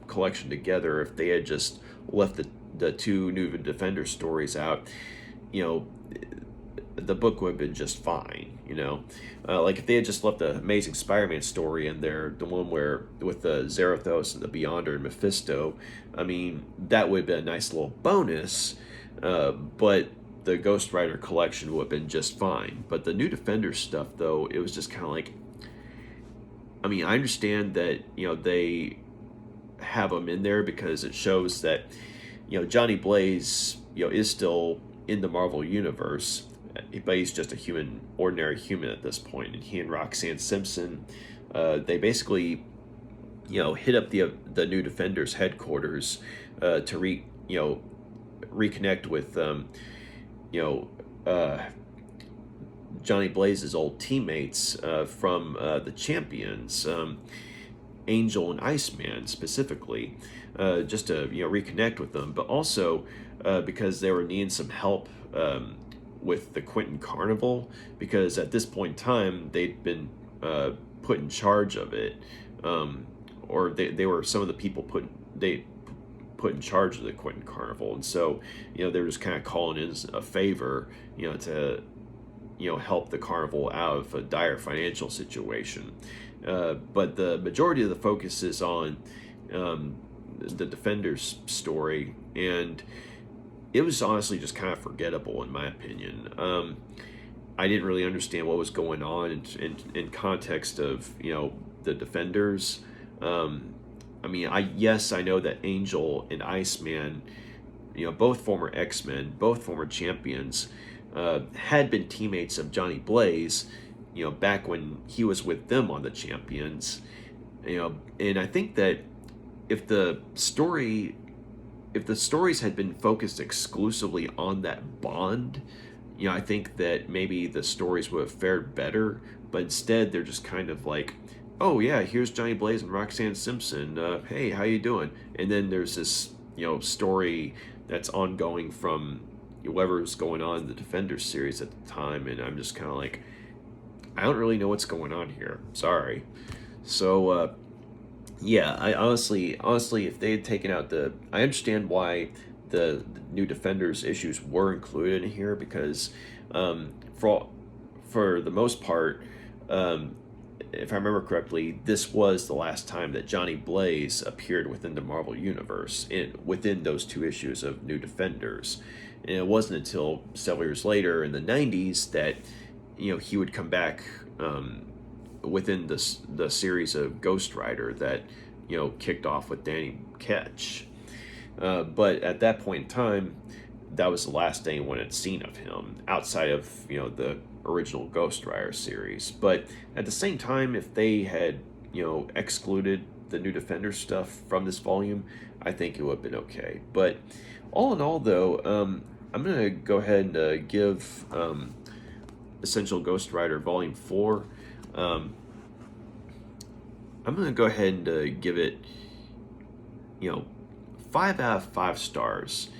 collection together, if they had just left the two New Defender stories out, the book would have been just fine, like if they had just left the Amazing Spider-Man story in there, the one where with the Zarathos and the Beyonder and Mephisto, I mean, that would have been a nice little bonus, but the Ghost Rider collection would have been just fine. But the New Defenders stuff, though, it was just kind of like, I mean, I understand that, they have them in there because it shows that, Johnny Blaze, is still in the Marvel Universe, but he's just a ordinary human at this point. And he and Roxanne Simpson, they basically, hit up the New Defenders headquarters to reconnect with, Johnny Blaze's old teammates from the Champions, Angel and Iceman specifically, just to reconnect with them, but also because they were needing some help with the Quentin Carnival, because at this point in time they'd been put in charge of it, or they were some of the people put in charge of the Quentin Carnival, and so they were just kind of calling in a favor, to help the Carnival out of a dire financial situation. But the majority of the focus is on the Defenders story, and it was honestly just kind of forgettable in my opinion. I didn't really understand what was going on in context of the Defenders. I mean, I know that Angel and Iceman, both former X-Men, both former champions, had been teammates of Johnny Blaze, back when he was with them on the Champions, and I think that if the stories had been focused exclusively on that bond, I think that maybe the stories would have fared better, but instead they're just kind of like, oh yeah, here's Johnny Blaze and Roxanne Simpson, hey, how you doing? And then there's this, story that's ongoing from whatever's going on in the Defenders series at the time, and I'm just kind of like, I don't really know what's going on here. Sorry. So, yeah, I honestly, if they had taken out I understand why the New Defenders issues were included in here, because for the most part, if I remember correctly, this was the last time that Johnny Blaze appeared within the Marvel Universe, within those two issues of New Defenders. And it wasn't until several years later in the 90s that he would come back within the series of Ghost Rider that kicked off with Danny Ketch. But at that point in time, that was the last anyone had seen of him outside of the original Ghost Rider series. But at the same time, if they had excluded the New Defender stuff from this volume, I think it would have been okay. But all in all, though, I'm gonna go ahead and give Essential Ghost Rider Volume 4. I'm gonna go ahead and give it 5 out of 5 stars.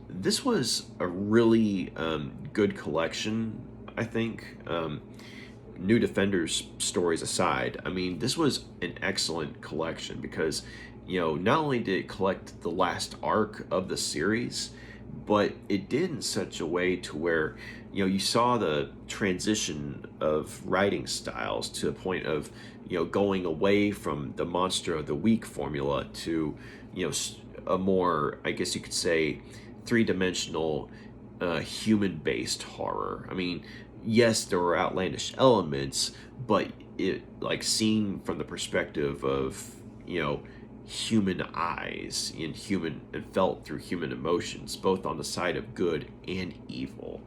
This was a really good collection, I think. New Defenders stories aside, I mean, this was an excellent collection because, not only did it collect the last arc of the series, but it did in such a way to where, you saw the transition of writing styles to a point of, going away from the monster of the week formula to, a more, I guess you could say, three-dimensional, human-based horror. I mean, yes, there were outlandish elements, but it, like, seen from the perspective of, human eyes and felt through human emotions, both on the side of good and evil.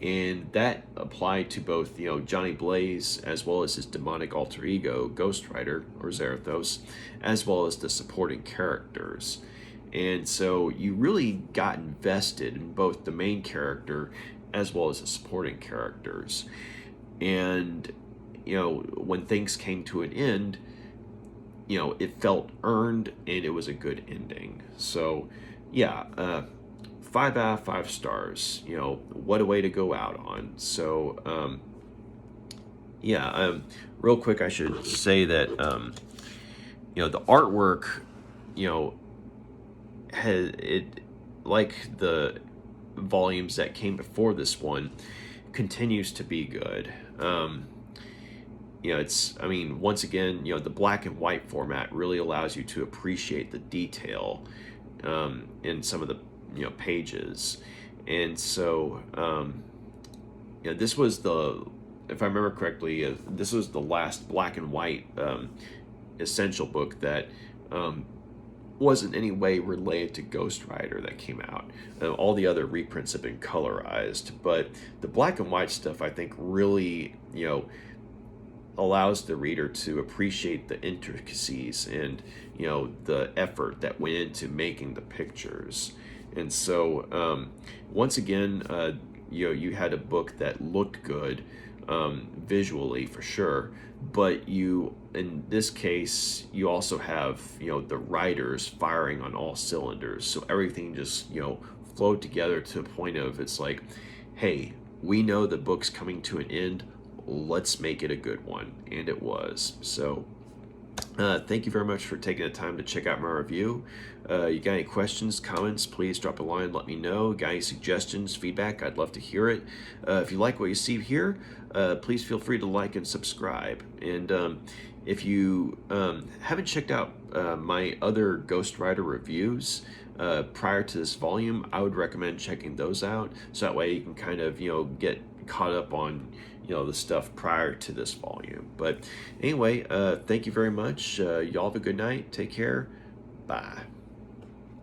And that applied to both, Johnny Blaze, as well as his demonic alter ego, Ghost Rider, or Zarathos, as well as the supporting characters. And so you really got invested in both the main character as well as the supporting characters. And, when things came to an end, it felt earned and it was a good ending. So, yeah, 5 out of 5 stars. What a way to go out on. So, real quick, I should say that, the artwork, has it, like the volumes that came before this one, continues to be good. Once again, the black and white format really allows you to appreciate the detail in some of the, pages. And so, this was if I remember correctly, this was the last black and white essential book that wasn't in any way related to Ghost Rider that came out. All the other reprints have been colorized, but the black and white stuff, I think, really, allows the reader to appreciate the intricacies and, the effort that went into making the pictures. And so, once again, you had a book that looked good visually for sure, but in this case, you also have, the writers firing on all cylinders. So everything just, flowed together to a point of, it's like, hey, we know the book's coming to an end. Let's make it a good one. And it was. So thank you very much for taking the time to check out my review. You got any questions, comments, please drop a line, let me know. Got any suggestions, feedback, I'd love to hear it. If you like what you see here, please feel free to like and subscribe. And if you haven't checked out my other Ghost Rider reviews prior to this volume, I would recommend checking those out. So that way you can kind of, get caught up on, the stuff prior to this volume. But anyway, thank you very much. Y'all have a good night. Take care. Bye.